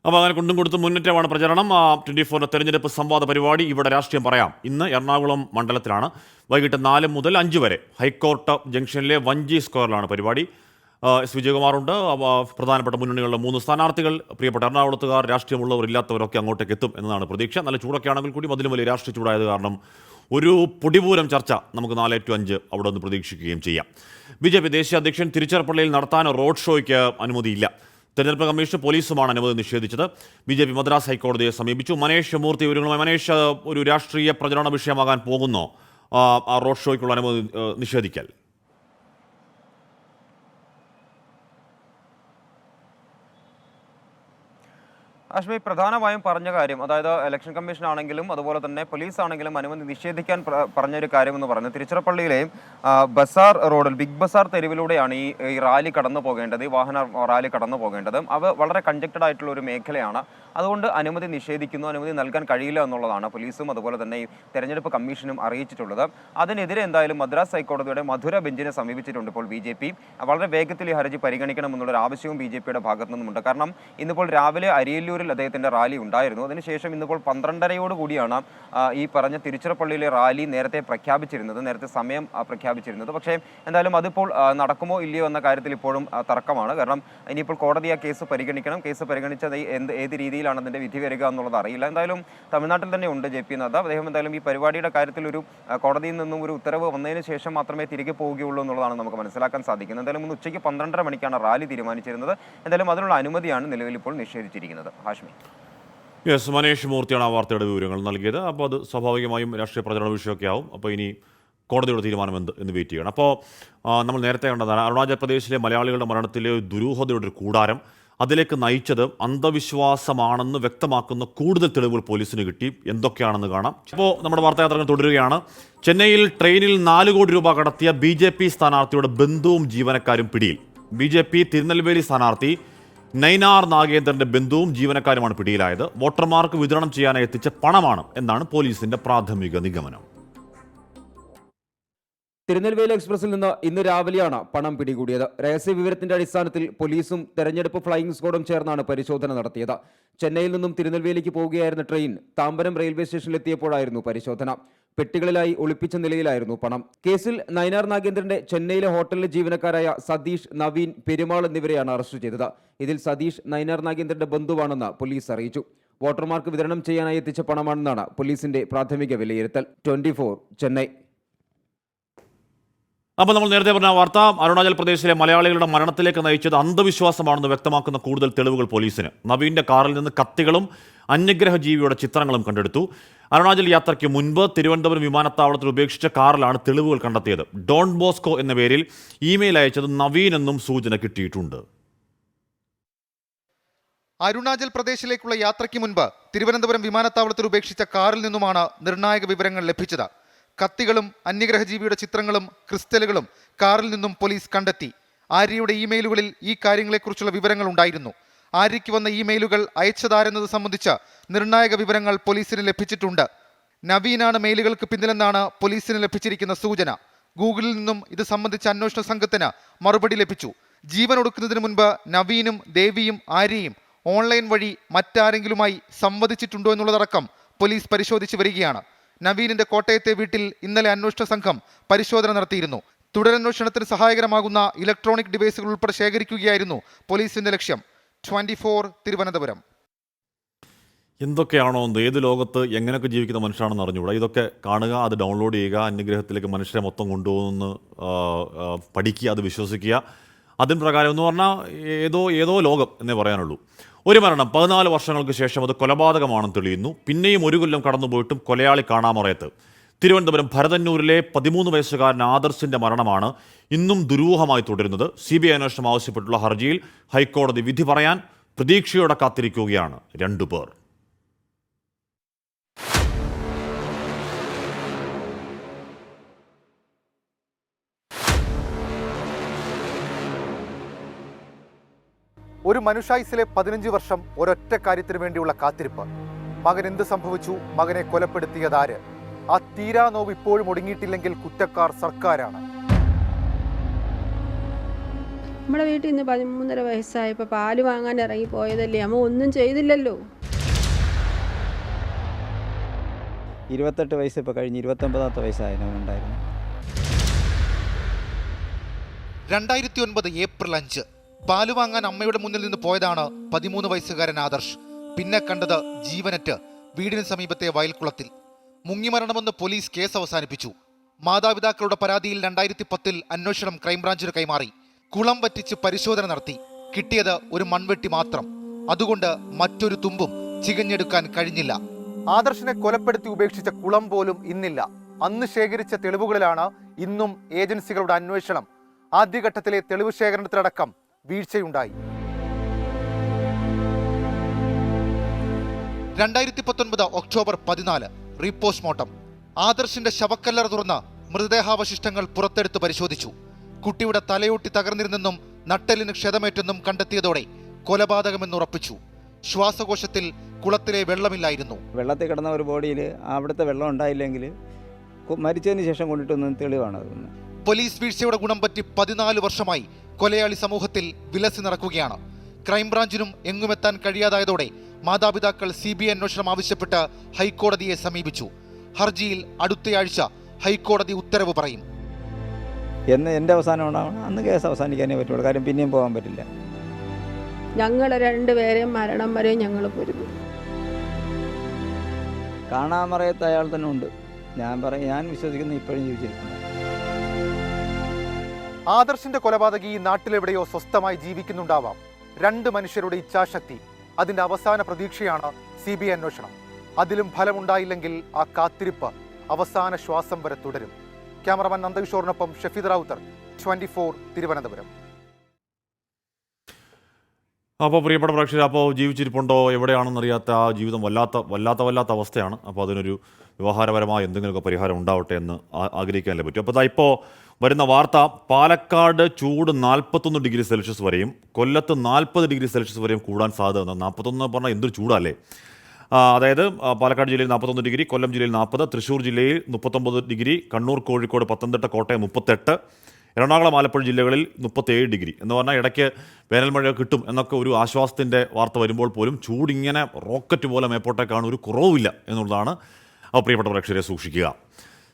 അപ്പോൾ അങ്ങനെ കൊണ്ടും കൊടുത്തും മുന്നേറ്റമാണ് പ്രചരണം. 24 തെരഞ്ഞെടുപ്പ് സംവാദ പരിപാടി ഇവിടെ രാഷ്ട്രീയം പറയാം. ഇന്ന് എറണാകുളം മണ്ഡലത്തിലാണ്. വൈകിട്ട് 4 മുതൽ 5 വരെ ഹൈക്കോർട്ട് ജംഗ്ഷനിലെ വഞ്ചി സ്ക്വയറിലാണ് പരിപാടി. S. വിജയകുമാറുണ്ട്. പ്രധാനപ്പെട്ട മുന്നണികളുടെ 3 സ്ഥാനാർത്ഥികൾ, പ്രിയപ്പെട്ട എറണാകുളത്തുകാർ, രാഷ്ട്രീയമുള്ളവർ ഇല്ലാത്തവരൊക്കെ അങ്ങോട്ടേക്ക് എത്തും എന്നതാണ് പ്രതീക്ഷ. നല്ല ചൂടൊക്കെ ആണെങ്കിൽ കൂടി അതിലും വലിയ രാഷ്ട്രീയ ചൂടായത് കാരണം ഒരു പൊടിപൂരം ചർച്ച നമുക്ക് 4-5 അവിടെ നിന്ന് പ്രതീക്ഷിക്കുകയും ചെയ്യാം. BJP ദേശീയ അധ്യക്ഷൻ തിരുച്ചിറപ്പള്ളിയിൽ നടത്താൻ റോഡ് ഷോയ്ക്ക് അനുമതിയില്ല. തെരഞ്ഞെടുപ്പ് കമ്മീഷൻ പോലീസുമാണ് അനുമതി നിഷേധിച്ചത്. BJP മദ്രാസ് ഹൈക്കോടതിയെ സമീപിച്ചു. മനേഷ് മൂർത്തി വിവരങ്ങളുമായി. മനേഷ്, ഒരു രാഷ്ട്രീയ പ്രചരണ വിഷയമാകാൻ പോകുന്നോ ആ റോഡ് ഷോയ്ക്കുള്ള അനുമതി നിഷേധിക്കൽ? അശ്മി, പ്രധാനമായും പറഞ്ഞ കാര്യം, അതായത് ഇലക്ഷൻ കമ്മീഷൻ ആണെങ്കിലും അതുപോലെ തന്നെ പോലീസ് ആണെങ്കിലും അനുമതി നിഷേധിക്കാൻ പറഞ്ഞൊരു കാര്യമെന്ന് പറയുന്നത് തിരുച്ചിറപ്പള്ളിയിലെ ബസാർ റോഡിൽ, ബിഗ് ബസാർ തെരുവിലൂടെയാണ് ഈ റാലി കടന്നു പോകേണ്ടത്, ഈ വാഹന റാലി കടന്നു പോകേണ്ടത്. അവ വളരെ കൺജക്റ്റഡ് ആയിട്ടുള്ള ഒരു മേഖലയാണ്. അതുകൊണ്ട് അനുമതി നിഷേധിക്കുന്നു, അനുമതി നൽകാൻ കഴിയില്ല എന്നുള്ളതാണ് പോലീസും അതുപോലെ തന്നെ ഈ തെരഞ്ഞെടുപ്പ് കമ്മീഷനും അറിയിച്ചിട്ടുള്ളത്. അതിനെതിരെ എന്തായാലും മദ്രാസ് ഹൈക്കോടതിയുടെ മധുര ബെഞ്ചിനെ സമീപിച്ചിട്ടുണ്ട്. ഇപ്പോൾ BJP വളരെ വേഗത്തിൽ ഈ ഹർജി പരിഗണിക്കണമെന്നുള്ളൊരു ആവശ്യവും BJPയുടെ ഭാഗത്തു നിന്നുമുണ്ട്. കാരണം ഇന്നിപ്പോൾ രാവിലെ അരിയല്ലൂരിൽ അദ്ദേഹത്തിന്റെ റാലി ഉണ്ടായിരുന്നു. അതിനുശേഷം ഇന്നിപ്പോൾ 12:30 കൂടിയാണ് ഈ പറഞ്ഞ തിരുച്ചിറപ്പള്ളിയിലെ റാലി നേരത്തെ സമയം പ്രഖ്യാപിച്ചിരുന്നത്. പക്ഷേ എന്തായാലും അതിപ്പോൾ നടക്കുമോ ഇല്ലയോ എന്ന കാര്യത്തിൽ ഇപ്പോഴും തർക്കമാണ്. കാരണം ഇനിയിപ്പോൾ കോടതി ആ കേസ് പരിഗണിക്കണം. കേസ് പരിഗണിച്ചത് ഏത് രീതിയിൽ രീതിയിലാണ് അതിൻ്റെ വിധി വരിക എന്നുള്ളത് അറിയില്ല. എന്തായാലും തമിഴ്നാട്ടിൽ തന്നെ ഉണ്ട് JP നദ്ദ. അദ്ദേഹം എന്തായാലും ഈ പരിപാടിയുടെ കാര്യത്തിൽ ഒരു കോടതിയിൽ നിന്നും ഒരു ഉത്തരവ് വന്നതിന് ശേഷം മാത്രമേ തിരികെ പോവുകയുള്ളൂ എന്നുള്ളതാണ് നമുക്ക് മനസ്സിലാക്കാൻ സാധിക്കുന്നത്. എന്തായാലും ഇന്ന് ഉച്ചയ്ക്ക് 12:30 മണിക്കാണ് റാലി തീരുമാനിച്ചിരുന്നത്. എന്തായാലും അതിനുള്ള അനുമതിയാണ് നിലവിൽ ഇപ്പോൾ നിഷേധിച്ചിരിക്കുന്നത്. ഹാഷ്മി. യെസ്, മനേഷ് മൂർത്തിയാണ് ആ വാർത്തയുടെ വിവരങ്ങൾ നൽകിയത്. അപ്പോൾ അത് സ്വാഭാവികമായും രാഷ്ട്രീയ പ്രചരണ വിഷയമൊക്കെ ആവും. അപ്പോൾ ഇനി കോടതിയുടെ തീരുമാനം എന്ന് വെയിറ്റ് ചെയ്യണം. അപ്പോൾ നമ്മൾ നേരത്തെ കണ്ടതാണ് അരുണാചൽ പ്രദേശിലെ മലയാളികളുടെ മരണത്തിലെ ദുരൂഹതയുടെ ഒരു കൂടാരം. അതിലേക്ക് നയിച്ചത് അന്ധവിശ്വാസമാണെന്ന് വ്യക്തമാക്കുന്ന കൂടുതൽ തെളിവുകൾ പോലീസിന് കിട്ടി. എന്തൊക്കെയാണെന്ന് കാണാം. ഇപ്പോൾ നമ്മുടെ വാർത്തായാത്രകൾ തുടരുകയാണ്. ചെന്നൈയിൽ ട്രെയിനിൽ 4 കോടി രൂപ കടത്തിയ BJP സ്ഥാനാർത്ഥിയുടെ ബന്ധുവും ജീവനക്കാരും പിടിയിൽ. BJP തിരുനെൽവേലി സ്ഥാനാർത്ഥി നൈനാർ നാഗേന്ദ്രന്റെ ബന്ധുവും ജീവനക്കാരുമാണ് പിടിയിലായത്. വോട്ടർമാർക്ക് വിതരണം ചെയ്യാനായി എത്തിച്ച പണമാണ് എന്നാണ് പോലീസിന്റെ പ്രാഥമിക നിഗമനം. തിരുനെൽവേലി എക്സ്പ്രസിൽ നിന്ന് ഇന്ന് രാവിലെയാണ് പണം പിടികൂടിയത്. രഹസ്യ വിവരത്തിന്റെ അടിസ്ഥാനത്തിൽ പോലീസും തെരഞ്ഞെടുപ്പ് ഫ്ലൈയിംഗ് സ്ക്വാഡും ചേർന്നാണ് പരിശോധന നടത്തിയത്. ചെന്നൈയിൽ നിന്നും തിരുനെൽവേലിക്ക് പോവുകയായിരുന്ന ട്രെയിൻ താമ്പരം റെയിൽവേ സ്റ്റേഷനിലെത്തിയപ്പോഴായിരുന്നു പരിശോധന. പെട്ടികളിലായി ഒളിപ്പിച്ച നിലയിലായിരുന്നു പണം. കേസിൽ നൈനാർ നാഗേന്ദ്രന്റെ ചെന്നൈയിലെ ഹോട്ടലിലെ ജീവനക്കാരായ സതീഷ്, നവീൻ, പെരുമാൾ എന്നിവരെയാണ് അറസ്റ്റ് ചെയ്തത്. ഇതിൽ സതീഷ് നൈനാർ നാഗേന്ദ്രന്റെ ബന്ധുവാണെന്ന് പോലീസ് അറിയിച്ചു. വോട്ടർമാർക്ക് വിതരണം ചെയ്യാനായി എത്തിച്ച പണമാണെന്നാണ് പോലീസിന്റെ പ്രാഥമിക വിലയിരുത്തൽ. 24 ചെന്നൈ. അപ്പോൾ നമ്മൾ നേരത്തെ പറഞ്ഞ വാർത്ത അരുണാചൽ പ്രദേശിലെ മലയാളികളുടെ മരണത്തിലേക്ക് നയിച്ചത് അന്ധവിശ്വാസമാണെന്ന് വ്യക്തമാക്കുന്ന കൂടുതൽ തെളിവുകൾ പോലീസിന്. നവീന്റെ കാറിൽ നിന്ന് കത്തികളും അന്യഗ്രഹ ജീവിയുടെ ചിത്രങ്ങളും കണ്ടെടുത്തു. അരുണാചൽ യാത്രയ്ക്ക് മുൻപ് തിരുവനന്തപുരം വിമാനത്താവളത്തിൽ ഉപേക്ഷിച്ച കാറിലാണ് തെളിവുകൾ കണ്ടെത്തിയത്. ഡോൺ ബോസ്കോ എന്ന പേരിൽ ഇമെയിൽ അയച്ചത് നവീൻ എന്നും സൂചന കിട്ടിയിട്ടുണ്ട്. അരുണാചൽ പ്രദേശിലേക്കുള്ള യാത്രയ്ക്ക് മുൻപ് തിരുവനന്തപുരം വിമാനത്താവളത്തിൽ ഉപേക്ഷിച്ച കാറിൽ നിന്നുമാണ് നിർണായക വിവരങ്ങൾ ലഭിച്ചത്. കത്തികളും അന്യഗ്രഹജീവിയുടെ ചിത്രങ്ങളും ക്രിസ്റ്റലുകളും കാറിൽ നിന്നും പോലീസ് കണ്ടെത്തി. ആര്യയുടെ ഇമെയിലുകളിൽ ഈ കാര്യങ്ങളെക്കുറിച്ചുള്ള വിവരങ്ങൾ ഉണ്ടായിരുന്നു. ആര്യയ്ക്ക് വന്ന ഇമെയിലുകൾ അയച്ചതാരെന്നത് സംബന്ധിച്ച് നിർണായക വിവരങ്ങൾ പോലീസിന് ലഭിച്ചിട്ടുണ്ട്. നവീനാണ് മെയിലുകൾക്ക് പിന്നിലെന്നാണ് പോലീസിന് ലഭിച്ചിരിക്കുന്ന സൂചന. ഗൂഗിളിൽ നിന്നും ഇത് സംബന്ധിച്ച അന്വേഷണ സംഘത്തിന് മറുപടി ലഭിച്ചു. ജീവൻ ഒടുക്കുന്നതിന് മുൻപ് നവീനും ദേവിയും ആര്യയും ഓൺലൈൻ വഴി മറ്റാരെങ്കിലുമായി സംവദിച്ചിട്ടുണ്ടോ എന്നുള്ളതടക്കം പോലീസ് പരിശോധിച്ച് വരികയാണ്. നവീനിന്റെ കോട്ടയത്തെ വീട്ടിൽ ഇന്നലെ അന്വേഷണ സംഘം പരിശോധന നടത്തിയിരുന്നു. തുടരന്വേഷണത്തിന് സഹായകരമാകുന്ന ഇലക്ട്രോണിക് ഡിവൈസുകൾ ഉൾപ്പെടെ ശേഖരിക്കുകയായിരുന്നു പോലീസിന്റെ ലക്ഷ്യം. 24 തിരുവനന്തപുരം. എന്തൊക്കെയാണോ ഏത് ലോകത്ത് എങ്ങനെയൊക്കെ ജീവിക്കുന്ന മനുഷ്യരാണെന്ന് അറിഞ്ഞുകൂടാ. ഇതൊക്കെ കാണുക, അത് ഡൗൺലോഡ് ചെയ്യുക, അന്യഗ്രഹത്തിലേക്ക് മനുഷ്യരെ മൊത്തം കൊണ്ടുപോകുന്ന പഠിക്കുക, അത് വിശ്വസിക്കുക. അതിന് പ്രകാരം എന്ന് പറഞ്ഞാൽ ഏതോ ലോകം എന്നേ പറയാനുള്ളൂ. ഒരു മരണം 14 വർഷങ്ങൾക്ക് ശേഷം അത് കൊലപാതകമാണെന്ന് തെളിയുന്നു. പിന്നെയും 1 കൊല്ലം കടന്നുപോയിട്ടും കൊലയാളി കാണാമറയത്ത്. തിരുവനന്തപുരം ഭരതന്നൂരിലെ 13 വയസ്സുകാരൻ ആദർശിന്റെ മരണമാണ് ഇന്നും ദുരൂഹമായി തുടരുന്നത്. CBI അന്വേഷണം ആവശ്യപ്പെട്ടുള്ള ഹർജിയിൽ ഹൈക്കോടതി വിധി പറയാൻ പ്രതീക്ഷയോടെ കാത്തിരിക്കുകയാണ് 2 പേർ. ഒരു മനുഷ്യായുസ്സിലെ 15 വർഷം ഒരൊറ്റ കാര്യത്തിന് വേണ്ടിയുള്ള കാത്തിരിപ്പ്. മകൻ എന്ത് സംഭവിച്ചു? മകനെ കൊലപ്പെടുത്തിയതാര്? ആ തീരാ നോവ് ഇപ്പോഴും ഒടുങ്ങിയിട്ടില്ലെങ്കിൽ കുറ്റക്കാർ സർക്കാരാണ്. നമ്മുടെ വീട്ടിൽ നിന്ന് 13.5 വയസ്സായപ്പോൾ പാല് വാങ്ങാൻ ഇറങ്ങി പോയതല്ലേ, അമ്മ ഒന്നും ചെയ്തില്ലല്ലോ. 28 വയസ്സ് ഇപ്പോൾ കഴിഞ്ഞ് 29ാമത്തെ വയസ്സായിരുന്നു. 2009 ഏപ്രിൽ 5 പാല് വാങ്ങാൻ അമ്മയുടെ മുന്നിൽ നിന്ന് പോയതാണ് 13 വയസ്സുകാരൻ ആദർശ്. പിന്നെ കണ്ടത് ജീവനറ്റ് വീടിന് സമീപത്തെ വയൽക്കുളത്തിൽ. മുങ്ങിമരണമെന്ന് പോലീസ് കേസ് അവസാനിപ്പിച്ചു. മാതാപിതാക്കളുടെ പരാതിയിൽ 2010 അന്വേഷണം ക്രൈംബ്രാഞ്ചിന് കൈമാറി. കുളം വറ്റിച്ച് പരിശോധന നടത്തി. കിട്ടിയത് ഒരു മൺവെട്ടി മാത്രം. അതുകൊണ്ട് മറ്റൊരു തുമ്പും ചികഞ്ഞെടുക്കാൻ കഴിഞ്ഞില്ല. ആദർശിനെ കൊലപ്പെടുത്തി ഉപേക്ഷിച്ച കുളം പോലും ഇന്നില്ല. അന്ന് ശേഖരിച്ച തെളിവുകളിലാണ് ഇന്നും ഏജൻസികളുടെ അന്വേഷണം. ആദ്യഘട്ടത്തിലെ തെളിവ് ശേഖരണത്തിലടക്കം വീഴ്ചയുണ്ടായി. 2019 ഒക്ടോബർ 14 റീപോസ്റ്റ്മോർട്ടം. ആദർശിന്റെ ശവക്കല്ലറ തുറന്ന് മൃതദേഹാവശിഷ്ടങ്ങൾ പുറത്തെടുത്ത് പരിശോധിച്ചു. കുട്ടിയുടെ തലയോട്ടി തകർന്നിരുന്നെന്നും നട്ടെല്ലിന് ക്ഷതമേറ്റെന്നും കണ്ടെത്തിയതോടെ കൊലപാതകമെന്നുറപ്പിച്ചു. ശ്വാസകോശത്തിൽ കുളത്തിലെ വെള്ളമില്ലായിരുന്നു. വെള്ളത്തിൽ കിടന്ന ഒരു ബോഡിയിൽ അവിടുത്തെ വെള്ളം ഉണ്ടായില്ലെങ്കിൽ മരിച്ചതിന് ശേഷം കൊണ്ടിട്ടൊന്നും തെളിവാണ്. പോലീസ് വീഴ്ചയുടെ ഗുണം പറ്റി 14 വർഷമായി കൊലയാളി സമൂഹത്തിൽ വിലസി നടക്കുകയാണ്. ക്രൈംബ്രാഞ്ചിനും എങ്ങുമെത്താൻ കഴിയാതായതോടെ മാതാപിതാക്കൾ CBI അന്വേഷണം ആവശ്യപ്പെട്ട് ഹൈക്കോടതിയെ സമീപിച്ചു. ഹർജിയിൽ അടുത്തയാഴ്ച ഹൈക്കോടതി ഉത്തരവ് പറയും. എന്ന് എൻ്റെ അവസാനം ഉണ്ടാവണം, അന്ന് കേസ് അവസാനിക്കാനേ പറ്റുള്ളൂ. കാര്യം പിന്നെയും പോകാൻ പറ്റില്ല. ഞങ്ങൾ 2 പേരെയും മരണം വരെ ഞങ്ങൾ പൊരുതും. കാണാമറയത്ത് അയാൾ തന്നെ ഉണ്ട്. ഞാൻ വിശ്വസിക്കുന്ന ഇപ്പോഴും ജീവിച്ചിരിക്കുന്നു. ആദർശിന്റെ കൊലപാതകി നാട്ടിലെവിടെയോ സ്വസ്ഥമായി ജീവിക്കുന്നുണ്ടാവാം. 2 മനുഷ്യരുടെ ഇച്ഛാശക്തി, അതിന്റെ അവസാന പ്രതീക്ഷയാണ് CBI അന്വേഷണം. അതിലും ഫലമുണ്ടായില്ലെങ്കിൽ ആ കാത്തിരിപ്പ് അവസാന ശ്വാസം വരെ തുടരും. ക്യാമറമാൻ നന്ദകിഷോറിനൊപ്പം ഷഫീദ് റാവുത്തർ, 24 തിരുവനന്തപുരം. അപ്പോൾ പ്രിയപ്പെട്ട പ്രേക്ഷകർ, അപ്പോൾ ജീവിച്ചിരിപ്പുണ്ടോ എവിടെയാണെന്നറിയാത്ത ആ ജീവിതം വല്ലാത്ത അവസ്ഥയാണ്. അപ്പോൾ അതിനൊരു വ്യവഹാരപരമായ എന്തെങ്കിലുമൊക്കെ പരിഹാരം ഉണ്ടാവട്ടെ എന്ന് ആഗ്രഹിക്കാനല്ലേ പറ്റും. അപ്പോൾ ഇപ്പോൾ വരുന്ന വാർത്ത, പാലക്കാട് ചൂട് 41 ഡിഗ്രി സെൽഷ്യസ് വരെയും കൊല്ലത്ത് 40 ഡിഗ്രി സെൽഷ്യസ് വരെയും കൂടാൻ സാധ്യത. 41 പറഞ്ഞാൽ എന്തൊരു ചൂടല്ലേ. അതായത് പാലക്കാട് ജില്ലയിൽ 41 ഡിഗ്രി, കൊല്ലം ജില്ലയിൽ 40, തൃശ്ശൂർ ജില്ലയിൽ 39 ഡിഗ്രി, കണ്ണൂർ, കോഴിക്കോട്, പത്തനംതിട്ട, കോട്ടയം 38, എറണാകുളം, ആലപ്പുഴ ജില്ലകളിൽ 37 ഡിഗ്രി. എന്ന് പറഞ്ഞാൽ ഇടയ്ക്ക് വേനൽ മഴ കിട്ടും എന്നൊക്കെ ഒരു ആശ്വാസത്തിൻ്റെ വാർത്ത വരുമ്പോൾ പോലും ചൂടിങ്ങനെ റോക്കറ്റ് പോലെ മേപ്പോട്ടേക്കാണ്, ഒരു കുറവുമില്ല എന്നുള്ളതാണ്. പ്രിയപ്പെട്ട പ്രേക്ഷകരെ സൂക്ഷിക്കുക.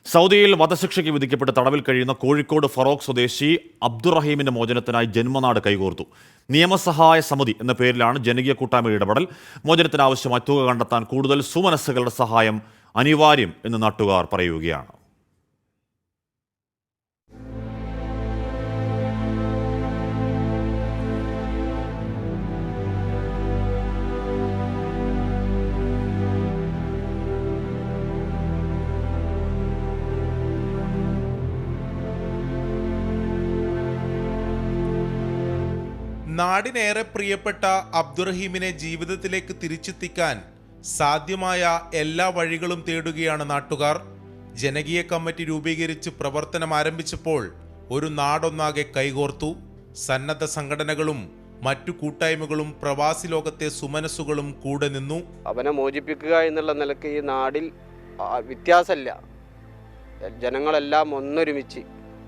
സൗദിയിൽ വധശിക്ഷയ്ക്ക് വിധിക്കപ്പെട്ട് തടവിൽ കഴിയുന്ന കോഴിക്കോട് ഫറോക്ക് സ്വദേശി അബ്ദുറഹീമിന്റെ മോചനത്തിനായി ജന്മനാട് കൈകോർത്തു. നിയമസഹായ സമിതി എന്ന പേരിലാണ് ജനകീയ കൂട്ടായ്മയുടെ ഇടപെടൽ. മോചനത്തിനാവശ്യമായ തുക കണ്ടെത്താൻ കൂടുതൽ സുമനസ്സുകളുടെ സഹായം അനിവാര്യം എന്ന് നാട്ടുകാർ പറയുകയാണ്. നാടിനേറെ പ്രിയപ്പെട്ട അബ്ദുറഹീമിനെ ജീവിതത്തിലേക്ക് തിരിച്ചെത്തിക്കാൻ സാധ്യമായ എല്ലാ വഴികളും തേടുകയാണ് നാട്ടുകാർ. ജനകീയ കമ്മിറ്റി രൂപീകരിച്ച് പ്രവർത്തനം ആരംഭിച്ചപ്പോൾ ഒരു നാടൊന്നാകെ കൈകോർത്തു. സന്നദ്ധ സംഘടനകളും മറ്റു കൂട്ടായ്മകളും പ്രവാസി ലോകത്തെ സുമനസ്സുകളും കൂടെ നിന്നു. അവനെ മോചിപ്പിക്കുക എന്നുള്ള നിലയ്ക്ക് ഈ നാടിൽ വ്യത്യാസമില്ല. ജനങ്ങളെല്ലാം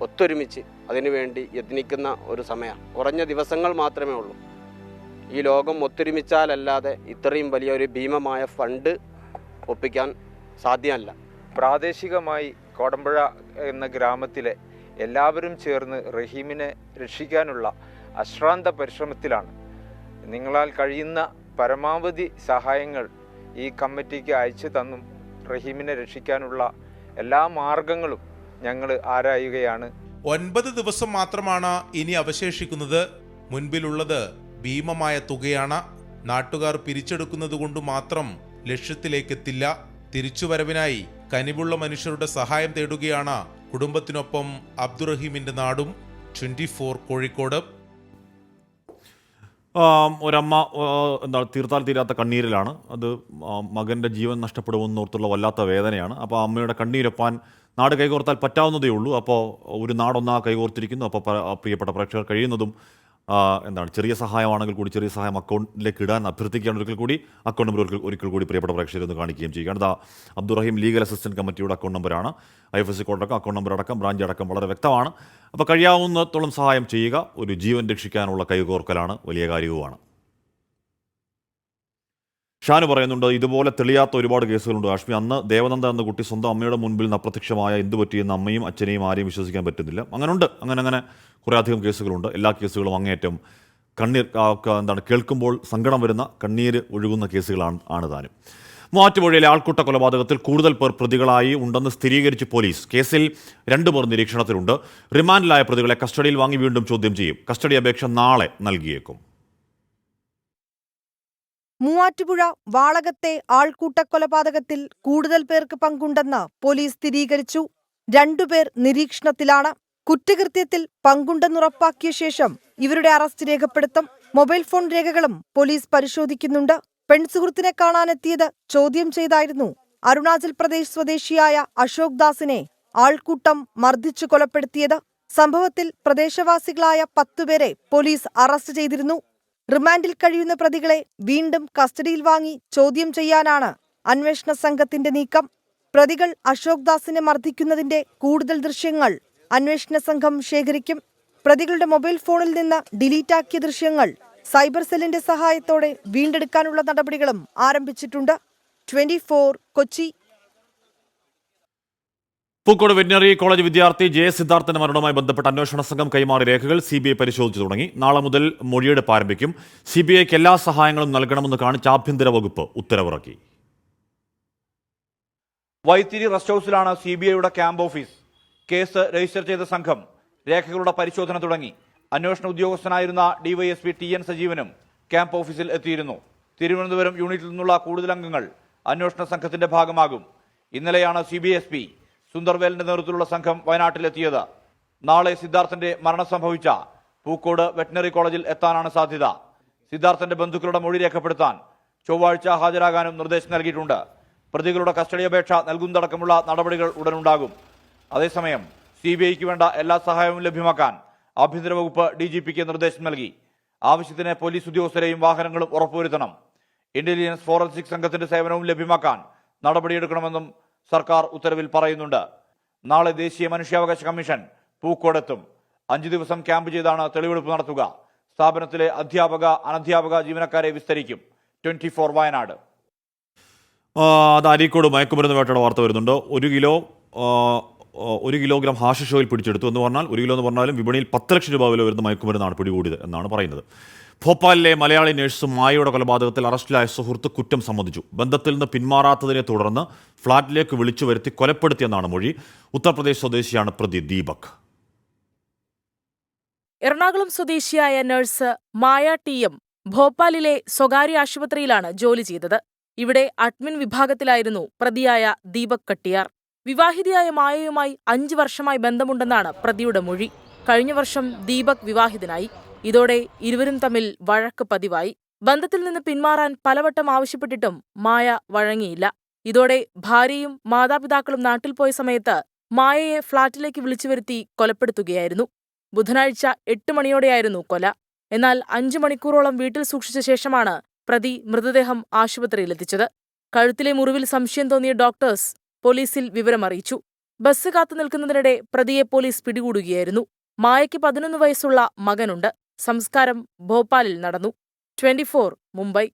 ഒത്തൊരുമിച്ച് അതിനുവേണ്ടി യത്നിക്കുന്ന ഒരു സമയമാണ്. കുറഞ്ഞ ദിവസങ്ങൾ മാത്രമേ ഉള്ളൂ. ഈ ലോകം ഒത്തൊരുമിച്ചാലല്ലാതെ ഇത്രയും വലിയ ഒരു ഭീമമായ ഫണ്ട് ഒപ്പിക്കാൻ സാധ്യമല്ല. പ്രാദേശികമായി കോടമ്പുഴ എന്ന ഗ്രാമത്തിലെ എല്ലാവരും ചേർന്ന് റഹീമിനെ രക്ഷിക്കാനുള്ള അശ്രാന്ത പരിശ്രമത്തിലാണ്. നിങ്ങളാൽ കഴിയുന്ന പരമാവധി സഹായങ്ങൾ ഈ കമ്മിറ്റിക്ക് അയച്ചു തന്നും റഹീമിനെ രക്ഷിക്കാനുള്ള എല്ലാ മാർഗങ്ങളും ഞങ്ങൾ ആരായുകയാണ്. 9 ദിവസം മാത്രമാണ് ഇനി അവശേഷിക്കുന്നത്. മുൻപിലുള്ളത് ഭീമമായ തുകയാണ്. നാട്ടുകാർ പിരിച്ചെടുക്കുന്നത് കൊണ്ട് മാത്രം ലക്ഷ്യത്തിലേക്കെത്തില്ല. തിരിച്ചുവരവിനായി കനിവുള്ള മനുഷ്യരുടെ സഹായം തേടുകയാണ് കുടുംബത്തിനൊപ്പം അബ്ദുറഹീമിന്റെ നാടും. 24 കോഴിക്കോട്. ഒരമ്മ തീർത്താൽ തീരാത്ത കണ്ണീരിലാണ്. അത് മകൻ്റെ ജീവൻ നഷ്ടപ്പെടുമെന്നോർത്തുള്ള വല്ലാത്ത വേദനയാണ്. അപ്പോൾ അമ്മയുടെ കണ്ണീരൊപ്പാൻ നാട് കൈകോർത്താൽ പറ്റാവുന്നതേ ഉള്ളൂ. അപ്പോൾ ഒരു നാടൊന്നാ കൈകോർത്തിരിക്കുന്നു. അപ്പോൾ പ്രിയപ്പെട്ട പ്രേക്ഷകർ കഴിയുന്നതും ചെറിയ സഹായമാണെങ്കിൽ കൂടി ചെറിയ സഹായം അക്കൗണ്ടിലേക്ക് ഇടാൻ അഭ്യർത്ഥിക്കുകയാണ്. അക്കൗണ്ട് നമ്പർ ഒരിക്കൽ കൂടി പ്രിയപ്പെട്ട പ്രേക്ഷകർ ഒന്ന് കാണിക്കുകയും ചെയ്യുകയാണ്. അബ്ദുറഹീം ലീഗൽ അസിസ്റ്റന്റ് കമ്മിറ്റിയുടെ അക്കൗണ്ട് നമ്പറാണ്. IFSC കോഡ് അടക്കം അക്കൗണ്ട് നമ്പർ അടക്കം ബ്രാഞ്ച് അടക്കം വളരെ വ്യക്തമാണ്. അപ്പോൾ കഴിയാവുന്നത്തോളം സഹായം ചെയ്യുക. ഒരു ജീവൻ രക്ഷിക്കാനുള്ള കൈകോർക്കലാണ്, വലിയ കാര്യവുമാണ്. ഷാനു പറയുന്നുണ്ട്, ഇതുപോലെ തെളിയാത്ത ഒരുപാട് കേസുകളുണ്ട്. കാശ്മീർ അന്ന് ദേവനന്ദ എന്ന കുട്ടി സ്വന്തം അമ്മയുടെ മുൻപിൽ നിന്ന് അപ്രത്യക്ഷമായ എന്ത് പറ്റിയെന്ന് അമ്മയും അച്ഛനെയും ആരെയും വിശ്വസിക്കാൻ പറ്റുന്നില്ല. അങ്ങനെ കുറേ അധികം കേസുകളുണ്ട്. എല്ലാ കേസുകളും അങ്ങേയറ്റം കേൾക്കുമ്പോൾ സങ്കടം വരുന്ന, കണ്ണീര് ഒഴുകുന്ന കേസുകളാണ് താനും. മൂവാറ്റുപുഴയിലെ ആൾക്കൂട്ട കൊലപാതകത്തിൽ കൂടുതൽ പേർ പ്രതികളായി ഉണ്ടെന്ന് സ്ഥിരീകരിച്ച് പോലീസ്. കേസിൽ 2 പേർ നിരീക്ഷണത്തിലുണ്ട്. റിമാൻഡിലായ പ്രതികളെ കസ്റ്റഡിയിൽ വാങ്ങി വീണ്ടും ചോദ്യം ചെയ്യും. കസ്റ്റഡി അപേക്ഷ നാളെ നൽകിയേക്കും. മൂവാറ്റുപുഴ വാളകത്തെ ആൾക്കൂട്ട കൊലപാതകത്തിൽ കൂടുതൽ പേർക്ക് പങ്കുണ്ടെന്ന് പോലീസ് സ്ഥിരീകരിച്ചു. 2 പേർ നിരീക്ഷണത്തിലാണ്. കുറ്റകൃത്യത്തിൽ പങ്കുണ്ടെന്നുറപ്പാക്കിയ ശേഷം ഇവരുടെ അറസ്റ്റ് രേഖപ്പെടുത്തും. മൊബൈൽ ഫോൺ രേഖകളും പോലീസ് പരിശോധിക്കുന്നുണ്ട്. പെൺസുഹൃത്തിനെ കാണാനെത്തിയത് ചോദ്യം ചെയ്തായിരുന്നു അരുണാചൽ പ്രദേശ് സ്വദേശിയായ അശോക് ദാസിനെ ആൾക്കൂട്ടം മർദ്ദിച്ചു കൊലപ്പെടുത്തിയത്. സംഭവത്തിൽ പ്രദേശവാസികളായ 10 പേരെ പോലീസ് അറസ്റ്റ് ചെയ്തിരുന്നു. റിമാൻഡിൽ കഴിയുന്ന പ്രതികളെ വീണ്ടും കസ്റ്റഡിയിൽ വാങ്ങി ചോദ്യം ചെയ്യാനാണ് അന്വേഷണ സംഘത്തിന്റെ നീക്കം. പ്രതികൾ അശോക് ദാസിനെ മർദ്ദിക്കുന്നതിന്റെ കൂടുതൽ ദൃശ്യങ്ങൾ അന്വേഷണ സംഘം ശേഖരിക്കും. പ്രതികളുടെ മൊബൈൽ ഫോണിൽ നിന്ന് ഡിലീറ്റാക്കിയ ദൃശ്യങ്ങൾ സൈബർ സെല്ലിന്റെ സഹായത്തോടെ വീണ്ടെടുക്കാനുള്ള നടപടികളും ആരംഭിച്ചിട്ടുണ്ട്. 24 കൊച്ചി. പൂക്കോട് വെറ്റിനറി കോളേജ് വിദ്യാർത്ഥി സിദ്ധാർത്ഥന്റെ മരണവുമായി ബന്ധപ്പെട്ട അന്വേഷണ സംഘം കൈമാറിയ രേഖകൾ CBI പരിശോധിച്ചു തുടങ്ങി. നാളെ മുതൽ മൊഴിയെടുപ്പ് ആരംഭിക്കും. CBIക്ക് എല്ലാ സഹായങ്ങളും നൽകണമെന്ന് കാണിച്ച് ആഭ്യന്തര വകുപ്പ് ഉത്തരവിറക്കി. വൈത്തിരി റെസ്റ്റ് ഹൗസിലാണ് CBIയുടെ ക്യാമ്പ് ഓഫീസ്. കേസ് രജിസ്റ്റർ ചെയ്ത സംഘം രേഖകളുടെ പരിശോധന തുടങ്ങി. അന്വേഷണ ഉദ്യോഗസ്ഥനായിരുന്ന DYSP TN സജീവനും ക്യാമ്പ് ഓഫീസിൽ എത്തിയിരുന്നു. തിരുവനന്തപുരം യൂണിറ്റിൽ നിന്നുള്ള കൂടുതൽ അംഗങ്ങൾ അന്വേഷണ സംഘത്തിന്റെ ഭാഗമാകും. ഇന്നലെയാണ് CBSP സുന്ദർവേലിന്റെ നേതൃത്വത്തിലുള്ള സംഘം വയനാട്ടിലെത്തിയത്. നാളെ സിദ്ധാർത്ഥന്റെ മരണം സംഭവിച്ച പൂക്കോട് വെറ്റിനറി കോളേജിൽ എത്താനാണ് സാധ്യത. സിദ്ധാർത്ഥന്റെ ബന്ധുക്കളുടെ മൊഴി രേഖപ്പെടുത്താൻ ചൊവ്വാഴ്ച ഹാജരാകാനും നിർദ്ദേശം നൽകിയിട്ടുണ്ട്. പ്രതികളുടെ കസ്റ്റഡി അപേക്ഷ നൽകുന്നതടക്കമുള്ള നടപടികൾ ഉടനുണ്ടാകും. അതേസമയം CBIക്ക് വേണ്ട എല്ലാ സഹായവും ലഭ്യമാക്കാൻ ആഭ്യന്തര വകുപ്പ് DGPക്ക് നിർദ്ദേശം നൽകി. ആവശ്യത്തിന് പോലീസ് ഉദ്യോഗസ്ഥരെയും വാഹനങ്ങളും ഉറപ്പുവരുത്തണം. ഇന്റലിജൻസ് ഫോറൻസിക് സംഘത്തിന്റെ സേവനവും ലഭ്യമാക്കാൻ നടപടിയെടുക്കണമെന്നും സർക്കാർ ഉത്തരവിൽ പറയുന്നുണ്ട്. നാളെ ദേശീയ മനുഷ്യാവകാശ കമ്മീഷൻ പൂക്കോടെത്തും. 5 ദിവസം ക്യാമ്പ് ചെയ്താണ് തെളിവെടുപ്പ് നടത്തുക. സ്ഥാപനത്തിലെ അധ്യാപക അനധ്യാപക ജീവനക്കാരെ വിസ്തരിക്കും. 24 വയനാട്. അത് അരീക്കോട് മയക്കുമരുന്ന് വേട്ടയുടെ വാർത്ത വരുന്നുണ്ട്. 1 കിലോഗ്രാം ഹാഷിഷ് ഓയിൽ പിടിച്ചെടുത്തു എന്ന് പറഞ്ഞാൽ 1 കിലോ എന്ന് പറഞ്ഞാലും വിപണിയിൽ 10 ലക്ഷം രൂപ വില വരുന്ന മയക്കുമരുന്നാണ് പിടികൂടിയത് എന്നാണ് പറയുന്നത്. ഭോപ്പാലിലെ മലയാളി നഴ്സ് മായയുടെ കൊലപാതകത്തിൽ അറസ്റ്റിലായ സുഹൃത്ത് കുറ്റം സമ്മതിച്ചു. ബന്ധത്തിൽ നിന്ന് പിന്മാറാത്തതിനെ തുടർന്ന് ഫ്ളാറ്റിലേക്ക് വിളിച്ചു വരുത്തി കൊലപ്പെടുത്തിയെന്നാണ് മൊഴി. ഉത്തർപ്രദേശ് സ്വദേശിയാണ് പ്രതി ദീപക്. എറണാകുളം സ്വദേശിയായ നഴ്സ് മായ TM ഭോപ്പാലിലെ സ്വകാര്യ ആശുപത്രിയിലാണ് ജോലി ചെയ്തത്. ഇവിടെ അഡ്മിൻ വിഭാഗത്തിലായിരുന്നു പ്രതിയായ ദീപക് കട്ടിയാർ. വിവാഹിതയായ മായയുമായി 5 വർഷമായി ബന്ധമുണ്ടെന്നാണ് പ്രതിയുടെ മൊഴി. കഴിഞ്ഞ വർഷം ദീപക് വിവാഹിതനായി. ഇതോടെ ഇരുവരും തമ്മിൽ വഴക്ക് പതിവായി. ബന്ധത്തിൽ നിന്ന് പിന്മാറാൻ പലവട്ടം ആവശ്യപ്പെട്ടിട്ടും മായ വഴങ്ങിയില്ല. ഇതോടെ ഭാര്യയും മാതാപിതാക്കളും നാട്ടിൽ പോയ സമയത്ത് മായയെ ഫ്ളാറ്റിലേക്ക് വിളിച്ചുവരുത്തി കൊലപ്പെടുത്തുകയായിരുന്നു. ബുധനാഴ്ച 8 മണിയോടെയായിരുന്നു കൊല. എന്നാൽ 5 മണിക്കൂറോളം വീട്ടിൽ സൂക്ഷിച്ച ശേഷമാണ് പ്രതി മൃതദേഹം ആശുപത്രിയിലെത്തിച്ചത്. കഴുത്തിലെ മുറിവിൽ സംശയം തോന്നിയ ഡോക്ടേഴ്സ് പോലീസിൽ വിവരമറിയിച്ചു. ബസ് കാത്തു നിൽക്കുന്നതിനിടെ പ്രതിയെ പോലീസ് പിടികൂടുകയായിരുന്നു. മായയ്ക്ക് 11 വയസ്സുള്ള മകനുണ്ട്. സംസ്കാരം ഭോപ്പാലിൽ നടന്നു. 24 മുംബൈ.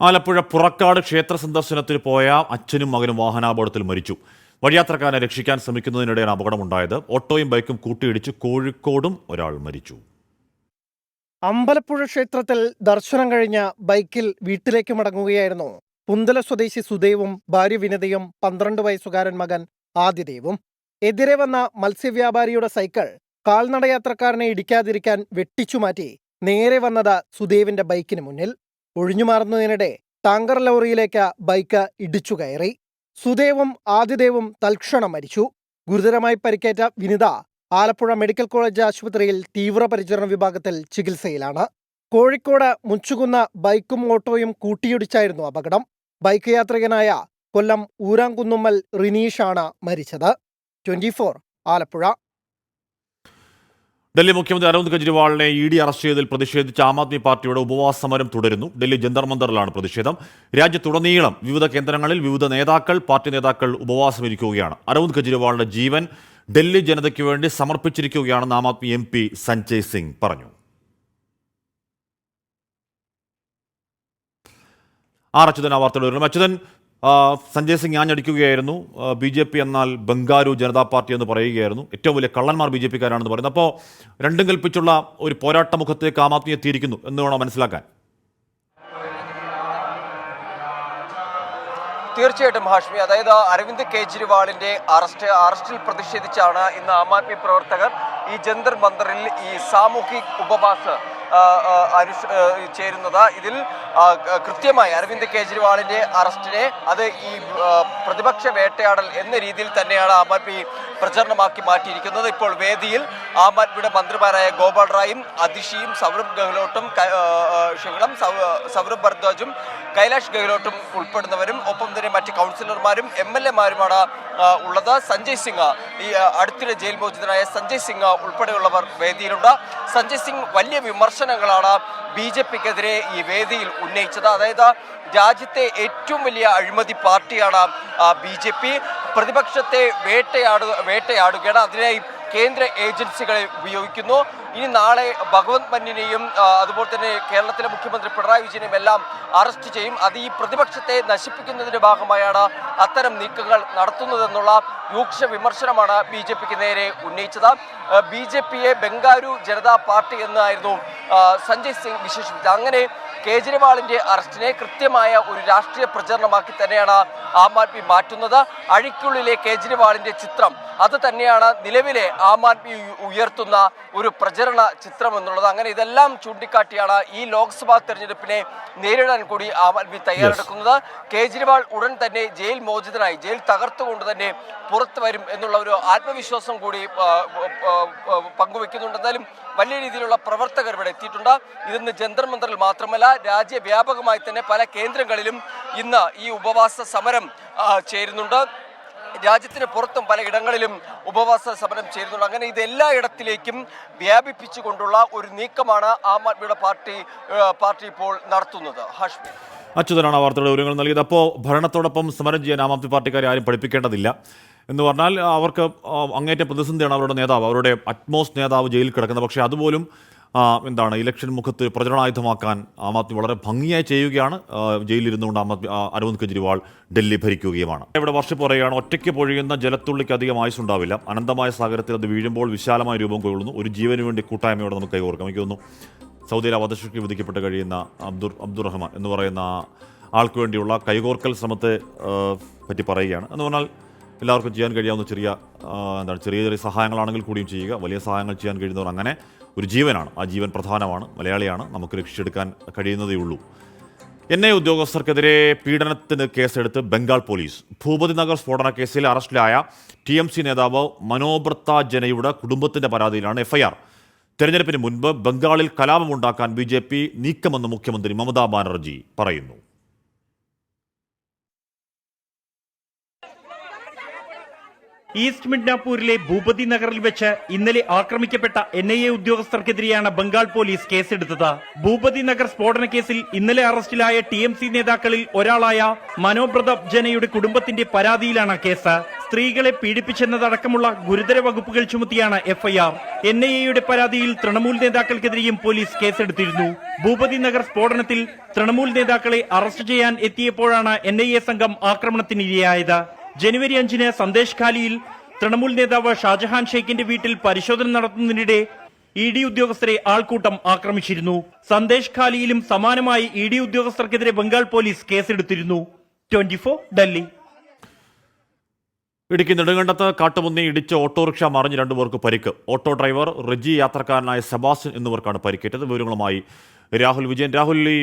ആലപ്പുഴ പുറക്കാട് ക്ഷേത്ര സന്ദർശനത്തിന് പോയ അച്ഛനും മകനും വാഹനാപകടത്തിൽ മരിച്ചു. വഴിയാത്രക്കാരനെ രക്ഷിക്കാൻ ശ്രമിക്കുന്നതിനിടെയാണ് അപകടമുണ്ടായത്. ഓട്ടോയും ബൈക്കും കൂട്ടിയിടിച്ച് കോഴിക്കോടും ഒരാൾ മരിച്ചു. അമ്പലപ്പുഴ ക്ഷേത്രത്തിൽ ദർശനം കഴിഞ്ഞ ബൈക്കിൽ വീട്ടിലേക്ക് മടങ്ങുകയായിരുന്നു പുന്തല സ്വദേശി സുദേവും ഭാര്യ വിനതയും 12 വയസ്സുകാരൻ മകൻ ആദിദേവും. എതിരെ വന്ന മത്സ്യവ്യാപാരിയുടെ സൈക്കിൾ കാൽനടയാത്രക്കാരനെ ഇടിക്കാതിരിക്കാൻ വെട്ടിച്ചുമാറ്റി നേരെ വന്നത് സുദേവിന്റെ ബൈക്കിന് മുന്നിൽ. ഒഴിഞ്ഞുമാറുന്നതിനിടെ ടാങ്കർ ലോറിയിലേക്ക് ബൈക്ക് ഇടിച്ചു കയറി. സുദേവും ആദിദേവും തൽക്ഷണം മരിച്ചു. ഗുരുതരമായി പരിക്കേറ്റ വിനിത ആലപ്പുഴ മെഡിക്കൽ കോളേജ് ആശുപത്രിയിൽ തീവ്രപരിചരണ വിഭാഗത്തിൽ ചികിത്സയിലാണ്. കോഴിക്കോട് മുച്ചുകുന്ന ബൈക്കും ഓട്ടോയും കൂട്ടിയിടിച്ചായിരുന്നു അപകടം. ബൈക്ക് യാത്രികനായ കൊല്ലം ഊരാംകുന്നുമ്മൽ റിനീഷാണ് മരിച്ചത്. 24 ആലപ്പുഴ. ഡൽഹി മുഖ്യമന്ത്രി അരവിന്ദ് കെജ്രിവാളിനെ ED അറസ്റ്റ് ചെയ്തതിൽ പ്രതിഷേധിച്ച് ആം ആദ്മി പാർട്ടിയുടെ ഉപവാസ സമരം തുടരുന്നു. ഡൽഹി ജന്തർ മന്ദറിലാണ് പ്രതിഷേധം. രാജ്യത്തുടനീളം വിവിധ കേന്ദ്രങ്ങളിൽ വിവിധ നേതാക്കൾ, പാർട്ടി നേതാക്കൾ ഉപവാസമിരിക്കുകയാണ്. അരവിന്ദ് കെജ്രിവാളിന്റെ ജീവൻ ഡൽഹി ജനതയ്ക്ക് വേണ്ടി സമർപ്പിച്ചിരിക്കുകയാണെന്ന് ആം ആദ്മി MP സഞ്ജയ് സിംഗ് പറഞ്ഞു. അച്യുതൻ ആ വാർത്തകൾ വരുന്നു. അച്യുതൻ, സഞ്ജയ് സിംഗ് ഞാഞ്ഞടിക്കുകയായിരുന്നു. BJP എന്നാൽ ബംഗാരു ജനതാ പാർട്ടി എന്ന് പറയുകയായിരുന്നു. ഏറ്റവും വലിയ കള്ളന്മാർ BJPക്കാരാണെന്ന് പറയുന്നത്. അപ്പോൾ രണ്ടും കൽപ്പിച്ചുള്ള ഒരു പോരാട്ട മുഖത്തേക്ക് ആം ആദ്മി എത്തിയിരിക്കുന്നു എന്ന് വേണം മനസ്സിലാക്കാൻ. തീർച്ചയായിട്ടും ഹാഷ്മി, അതായത് അരവിന്ദ് കെജ്രിവാളിന്റെ അറസ്റ്റിൽ പ്രതിഷേധിച്ചാണ് ഇന്ന് ആം ആദ്മി പ്രവർത്തകർ ഈ ജന്തർ മന്ദറിൽ ഈ സാമൂഹിക് ഉപവാസ് ചേരുന്നത്. ഇതിൽ കൃത്യമായി അരവിന്ദ് കെജ്രിവാളിന്റെ അറസ്റ്റിനെ അത് ഈ പ്രതിപക്ഷ വേട്ടയാടൽ എന്ന രീതിയിൽ തന്നെയാണ് ആം ആദ്മി പ്രചരണമാക്കി മാറ്റിയിരിക്കുന്നത്. ഇപ്പോൾ വേദിയിൽ ആം ആദ്മിയുടെ മന്ത്രിമാരായ ഗോപാൽ റായും അതിഷിയും സൗരഭ് ഗെഹ്ലോട്ടും സൗരഭ് ഭർദ്വാജും കൈലാഷ് ഗെഹ്ലോട്ടും ഉൾപ്പെടുന്നവരും ഒപ്പം തന്നെ മറ്റ് കൗൺസിലർമാരും MLA-മാരുമാണ് ഉള്ളത്. സഞ്ജയ് സിംഗ്, ഈ അടുത്തിടെ ജയിൽ മോചിതനായ സഞ്ജയ് സിംഗ് ഉൾപ്പെടെയുള്ളവർ വേദിയിലുണ്ട്. സഞ്ജയ് സിംഗ് വലിയ വിമർശനങ്ങളാണ് BJPക്കെതിരെ ഈ വേദിയിൽ ഉന്നയിച്ചത്. അതായത് രാജ്യത്തെ ഏറ്റവും വലിയ അഴിമതി പാർട്ടിയാണ് BJP. പ്രതിപക്ഷത്തെ വേട്ടയാടുകയാണ്. അതിനായി കേന്ദ്ര ഏജൻസികളെ ഉപയോഗിക്കുന്നു. ഇനി നാളെ ഭഗവത് മന്നിനെയും അതുപോലെ തന്നെ കേരളത്തിലെ മുഖ്യമന്ത്രി പിണറായി വിജയനെയും എല്ലാം അറസ്റ്റ് ചെയ്യും. അത് ഈ പ്രതിപക്ഷത്തെ നശിപ്പിക്കുന്നതിന്റെ ഭാഗമായാണ് അത്തരം നീക്കങ്ങൾ നടത്തുന്നതെന്നുള്ള രൂക്ഷ വിമർശനമാണ് BJPക്ക് നേരെ ഉന്നയിച്ചത്. BJPയെ ബംഗാരു ജനതാ പാർട്ടി എന്നായിരുന്നു സഞ്ജയ് സിംഗ് വിശേഷിപ്പിച്ചത്. അങ്ങനെ കേജ്രിവാളിന്റെ അറസ്റ്റിനെ കൃത്യമായ ഒരു രാഷ്ട്രീയ പ്രചരണമാക്കി തന്നെയാണ് ആം ആദ്മി മാറ്റുന്നത്. അഴിക്കുള്ളിലെ കേജ്രിവാളിന്റെ ചിത്രം അത് തന്നെയാണ് നിലവിലെ ആം ആദ്മി ഉയർത്തുന്ന ഒരു പ്രചരണ ചിത്രം എന്നുള്ളത്. അങ്ങനെ ഇതെല്ലാം ചൂണ്ടിക്കാട്ടിയാണ് ഈ ലോക്സഭാ തെരഞ്ഞെടുപ്പിനെ നേരിടാൻ കൂടി ആം ആദ്മി തയ്യാറെടുക്കുന്നത്. കേജ്രിവാൾ ഉടൻ തന്നെ ജയിൽ മോചിതനായി ജയിൽ തകർത്തുകൊണ്ട് തന്നെ പുറത്തു വരും എന്നുള്ള ഒരു ആത്മവിശ്വാസം കൂടി പങ്കുവെക്കുന്നുണ്ട്. എന്തായാലും വലിയ രീതിയിലുള്ള പ്രവർത്തകർ ഇവിടെ എത്തിയിട്ടുണ്ട്. ഇതിന്ന് ജന്തർ മന്ദറിൽ മാത്രമല്ല രാജ്യവ്യാപകമായി തന്നെ പല കേന്ദ്രങ്ങളിലും ഇന്ന് ഈ ഉപവാസ സമരം ചേരുന്നുണ്ട്. രാജ്യത്തിന് പുറത്തും പലയിടങ്ങളിലും ഉപവാസ സമരം ചേരുന്നുണ്ട്. അങ്ങനെ ഇതെല്ലായിടത്തിലേക്കും വ്യാപിപ്പിച്ചുകൊണ്ടുള്ള ഒരു നീക്കമാണ് ആം ആദ്മിയുടെ പാർട്ടി ഇപ്പോൾ നടത്തുന്നത്. ഹാഷ്മി, അച്യുതനാണ് വാർത്തയുടെ വിവരങ്ങൾ നൽകിയത്. അപ്പോൾ ഭരണത്തോടൊപ്പം സമരം ചെയ്യാൻ ആം ആദ്മി പാർട്ടിക്കാരെ ആരും പഠിപ്പിക്കേണ്ടതില്ല എന്ന് പറഞ്ഞാൽ അവർക്ക് അങ്ങേറ്റ പ്രതിസന്ധിയാണ് അവരുടെ നേതാവ്, അവരുടെ അറ്റ്മോസ്റ്റ് നേതാവ് ജയിലിൽ കിടക്കുന്നത്. പക്ഷേ അതുപോലും ഇലക്ഷൻ മുഖത്ത് പ്രചരണായുധമാക്കാൻ ആം ആദ്മി വളരെ ഭംഗിയായി ചെയ്യുകയാണ്. ജയിലിരുന്നുകൊണ്ട് അരവിന്ദ് കെജ്രിവാൾ ഡൽഹി ഭരിക്കുകയുമാണ്. ഇവിടെ വർഷിപ്പ് പറയുകയാണ്, ഒറ്റയ്ക്ക് പൊഴിയുന്ന ജലത്തുള്ളിക്ക് അധികം ആയുസുണ്ടാവില്ല. അനന്തമായ സാഗരത്തിൽ അത് വീഴുമ്പോൾ വിശാലമായ രൂപം കൊള്ളുന്നു. ഒരു ജീവന് വേണ്ടി കൂട്ടായ്മയോടെ നമുക്ക് കൈകോർക്കാം. എനിക്ക് തോന്നുന്നു സൗദിയിലെ വധശിക്ഷയ്ക്ക് വിധിക്കപ്പെട്ട് കഴിയുന്ന അബ്ദുറഹ്മാൻ എന്ന് പറയുന്ന ആൾക്ക് വേണ്ടിയുള്ള കൈകോർക്കൽ ശ്രമത്തെ പറ്റി പറയുകയാണ്. എന്ന് പറഞ്ഞാൽ എല്ലാവർക്കും ചെയ്യാൻ കഴിയാവുന്ന ചെറിയ ചെറിയ സഹായങ്ങളാണെങ്കിൽ കൂടിയും ചെയ്യുക. വലിയ സഹായങ്ങൾ ചെയ്യാൻ കഴിയുന്നവർ അങ്ങനെ ഒരു ജീവനാണ്. ആ ജീവൻ പ്രധാനമാണ്, മലയാളിയാണ്, നമുക്ക് രക്ഷിച്ചെടുക്കാൻ കഴിയുന്നതേ ഉള്ളൂ. NIA ഉദ്യോഗസ്ഥർക്കെതിരെ പീഡനത്തിന് കേസെടുത്ത് ബംഗാൾ പോലീസ്. ഭൂപതി നഗർ സ്ഫോടന കേസിൽ അറസ്റ്റിലായ TMC നേതാവ് മനോബ്രത ജനയുടെ കുടുംബത്തിന്റെ പരാതിയിലാണ് FIR. തെരഞ്ഞെടുപ്പിന് മുൻപ് ബംഗാളിൽ കലാപമുണ്ടാക്കാൻ BJP നീക്കമെന്ന് മുഖ്യമന്ത്രി മമതാ ബാനർജി പറയുന്നു. ഈസ്റ്റ് മിഡ്നാപൂരിലെ ഭൂപതി നഗറിൽ വെച്ച് ഇന്നലെ ആക്രമിക്കപ്പെട്ട NIA ഉദ്യോഗസ്ഥർക്കെതിരെയാണ് ബംഗാൾ പോലീസ് കേസെടുത്തത്. ഭൂപതി നഗർ സ്ഫോടന കേസിൽ ഇന്നലെ അറസ്റ്റിലായ TMC നേതാക്കളിൽ ഒരാളായ മനോബ്രത ജനയുടെ കുടുംബത്തിന്റെ പരാതിയിലാണ് കേസ്. സ്ത്രീകളെ പീഡിപ്പിച്ചെന്നതടക്കമുള്ള ഗുരുതര വകുപ്പുകൾ ചുമത്തിയാണ് FIR. NIAയുടെ പരാതിയിൽ തൃണമൂൽ നേതാക്കൾക്കെതിരെയും പോലീസ് കേസെടുത്തിരുന്നു. ഭൂപതി നഗർ സ്ഫോടനത്തിൽ തൃണമൂൽ നേതാക്കളെ അറസ്റ്റ് ചെയ്യാൻ എത്തിയപ്പോഴാണ് NIA സംഘം ആക്രമണത്തിനിരയായത്. ജനുവരി 5-ന് സന്ദേശ് ഖാലിയിൽ തൃണമൂൽ നേതാവ് ഷാജഹാൻ ഷെയ്ഖിന്റെ വീട്ടിൽ പരിശോധന നടത്തുന്നതിനിടെ ED ഉദ്യോഗസ്ഥരെ ആൾക്കൂട്ടം ആക്രമിച്ചിരുന്നു. സന്ദേശ് ഖാലിയിലും സമാനമായി ED ഉദ്യോഗസ്ഥർക്കെതിരെ ബംഗാൾ പോലീസ് കേസെടുത്തിരുന്നു. 24 ഡൽഹി. ഇടുക്കി നെടുങ്കണ്ടത്ത് കാട്ടുപന്നി ഇടിച്ച് ഓട്ടോറിക്ഷ മറിഞ്ഞ് 2 പേർക്ക് പരിക്ക്. ഓട്ടോ ഡ്രൈവർ റെജി, യാത്രക്കാരനായ സെബാസ്റ്റ്യൻ എന്നിവർക്കാണ് പരിക്കേറ്റത്. വിവരങ്ങളുമായി രാഹുൽ വിജയൻ. രാഹുൽ, ഈ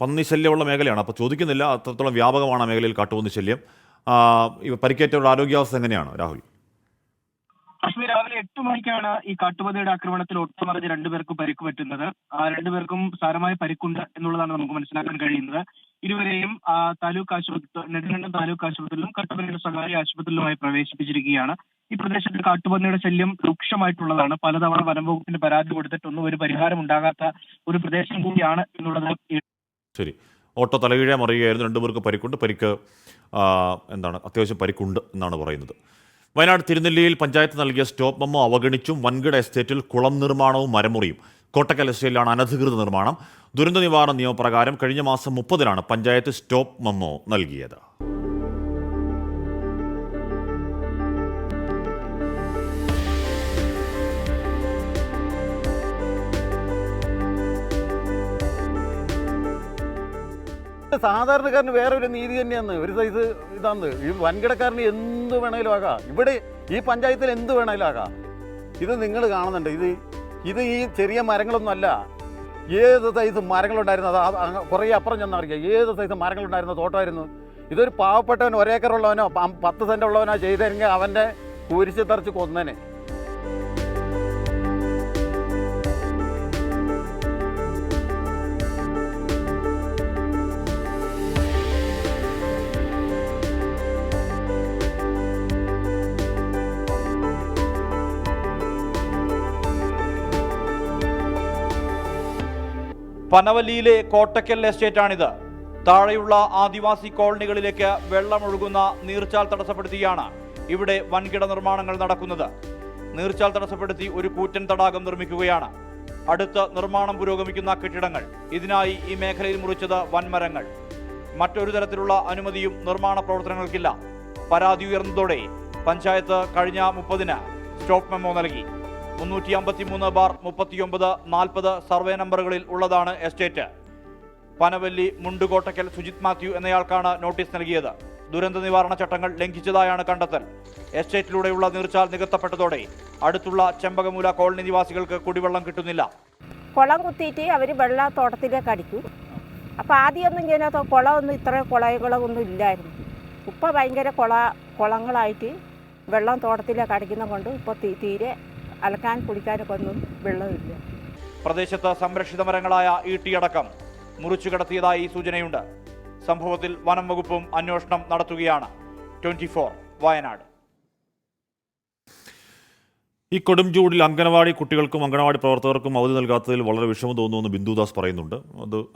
പന്നി ശല്യമുള്ള മേഖലയാണ്, അപ്പോൾ ചോദിക്കുന്നില്ല, അത്രത്തോളം വ്യാപകമാണ് ആ മേഖലയിൽ കാട്ടുപന്നി ശല്യം. പരിക്കേറ്റവരുടെ ആരോഗ്യാവസ്ഥ എങ്ങനെയാണ് രാഹുൽ? കാശ്മീർ രാവിലെ 8 മണിക്കാണ് ഈ കാട്ടുപന്നിയുടെ ആക്രമണത്തിൽ ഒട്ടുമറിഞ്ഞ് 2 പേർക്ക് പരിക്ക് പറ്റുന്നത്. ആ 2 പേർക്കും സാരമായ പരിക്കുണ്ട് എന്നുള്ളതാണ് നമുക്ക് മനസ്സിലാക്കാൻ കഴിയുന്നത്. ഇരുവരെയും താലൂക്ക് ആശുപത്രി, നെടുങ്കണ്ടം താലൂക്ക് ആശുപത്രിയിലും കട്ടപ്പനയുടെ സ്വകാര്യ ആശുപത്രിയിലുമായി പ്രവേശിപ്പിച്ചിരിക്കുകയാണ്. ഈ പ്രദേശത്ത് കാട്ടുപന്നിയുടെ ശല്യം രൂക്ഷമായിട്ടുള്ളതാണ്. പലതവണ വനംവകുപ്പിന് പരാതി കൊടുത്തിട്ടൊന്നും ഒരു പരിഹാരം ഉണ്ടാകാത്ത ഒരു പ്രദേശം കൂടിയാണ് എന്നുള്ളത്. ശരി, ഓട്ടോ തലകീഴെ മറിയുകയായിരുന്നു. 2 പേർക്ക് പരിക്കുണ്ട്. അത്യാവശ്യം പരിക്കുണ്ട് എന്നാണ് പറയുന്നത്. വയനാട് തിരുനെല്ലിയിൽ പഞ്ചായത്ത് നൽകിയ സ്റ്റോപ്പ് മെമ്മോ അവഗണിച്ചും വൻകിട എസ്റ്റേറ്റിൽ കുളം നിർമ്മാണവും മരമുറിയും. കോട്ടക്കൽ എസ്റ്റേറ്റിലാണ് അനധികൃത നിർമ്മാണം. ദുരന്ത നിവാരണ നിയമപ്രകാരം കഴിഞ്ഞ മാസം 30-നാണ് പഞ്ചായത്ത് സ്റ്റോപ്പ് മെമ്മോ നൽകിയത്. സാധാരണക്കാരന് വേറെ ഒരു നീതി തന്നെയാണ്, ഒരു സൈസ് ഇതാണ്. ഈ വൻകിടക്കാരന് എന്ത് വേണേലും ആകാം. ഇവിടെ ഈ പഞ്ചായത്തിൽ എന്ത് വേണേലും ആകാം. ഇത് നിങ്ങൾ കാണുന്നുണ്ട്. ഇത് ഈ ചെറിയ മരങ്ങളൊന്നും അല്ല. ഏത് സൈസ് മരങ്ങളുണ്ടായിരുന്നത് കുറേ അപ്പുറം ചെന്നറിയാം. ഏത് സൈസ് മരങ്ങളുണ്ടായിരുന്ന തോട്ടമായിരുന്നു. ഇതൊരു പാവപ്പെട്ടവൻ 1 ഏക്കറുള്ളവനോ 10 സെന്റ് ഉള്ളവനോ ചെയ്തെങ്കിൽ അവൻ്റെ കുരിശ് തറച്ച് കൊന്നേനെ. പനവല്ലിയിലെ കോട്ടക്കൽ എസ്റ്റേറ്റാണിത്. താഴെയുള്ള ആദിവാസി കോളനികളിലേക്ക് വെള്ളമൊഴുകുന്ന നീർച്ചാൽ തടസ്സപ്പെടുത്തിയാണ് ഇവിടെ വൻകിട നിർമ്മാണങ്ങൾ നടക്കുന്നത്. നീർച്ചാൽ തടസ്സപ്പെടുത്തി ഒരു കൂറ്റൻ തടാകം നിർമ്മിക്കുകയാണ്. അടുത്ത് നിർമ്മാണം പുരോഗമിക്കുന്ന കെട്ടിടങ്ങൾ. ഇതിനായി ഈ മേഖലയിൽ മുറിച്ചത് വൻമരങ്ങൾ. മറ്റൊരു തരത്തിലുള്ള അനുമതിയും നിർമ്മാണ പ്രവർത്തനങ്ങൾക്കില്ല. പരാതി ഉയർന്നതോടെ പഞ്ചായത്ത് കഴിഞ്ഞ 30-ന് സ്റ്റോപ്പ് മെമ്മോ നൽകി. 353/39-40 സർവേ നമ്പറുകളിൽ ഉള്ളതാണ് എസ്റ്റേറ്റ്. പനവല്ലി മുണ്ടുകോട്ടയ്ക്കൽ സുജിത് മാത്യു എന്നയാൾക്കാണ് നോട്ടീസ് നൽകിയത്. ദുരന്ത നിവാരണ ചട്ടങ്ങൾ ലംഘിച്ചതായാണ് കണ്ടെത്തൽ. എസ്റ്റേറ്റിലൂടെയുള്ള നീർച്ചാൽ നികത്തപ്പെട്ടതോടെ അടുത്തുള്ള ചെമ്പകമൂല കോളനി നിവാസികൾക്ക് കുടിവെള്ളം കിട്ടുന്നില്ല. കുളം കുത്തിയിട്ട് അവർ വെള്ളം തോട്ടത്തിലേക്ക് അടിക്കും. അപ്പോൾ ആദ്യമൊന്നും ഇങ്ങനെ കുളമൊന്നും ഇത്ര കുളങ്ങളൊന്നും ഇല്ലായിരുന്നു. ഇപ്പോൾ ഭയങ്കര കുളങ്ങളായിട്ട് വെള്ളം തോട്ടത്തിലേക്ക് അടിക്കുന്നത് കൊണ്ട് ഇപ്പോൾ തീരെ അലക്കാൻ കുടിക്കാനൊക്കെ ഒന്നും വെള്ളമില്ല. പ്രദേശത്ത് സംരക്ഷിത മരങ്ങളായ ഈട്ടിയടക്കം മുറിച്ചു കടത്തിയതായി സൂചനയുണ്ട്. സംഭവത്തിൽ വനം വകുപ്പും അന്വേഷണം നടത്തുകയാണ്. 24 വയനാട്. ഈ കൊടും ചൂടിൽ അംഗനവാടി കുട്ടികൾക്കും അംഗനവാടി പ്രവർത്തകർക്കും അവധി നൽകാത്തതിൽ വളരെ വിഷമം തോന്നുമെന്ന് ബിന്ദുദാസ് പറയുന്നുണ്ട്.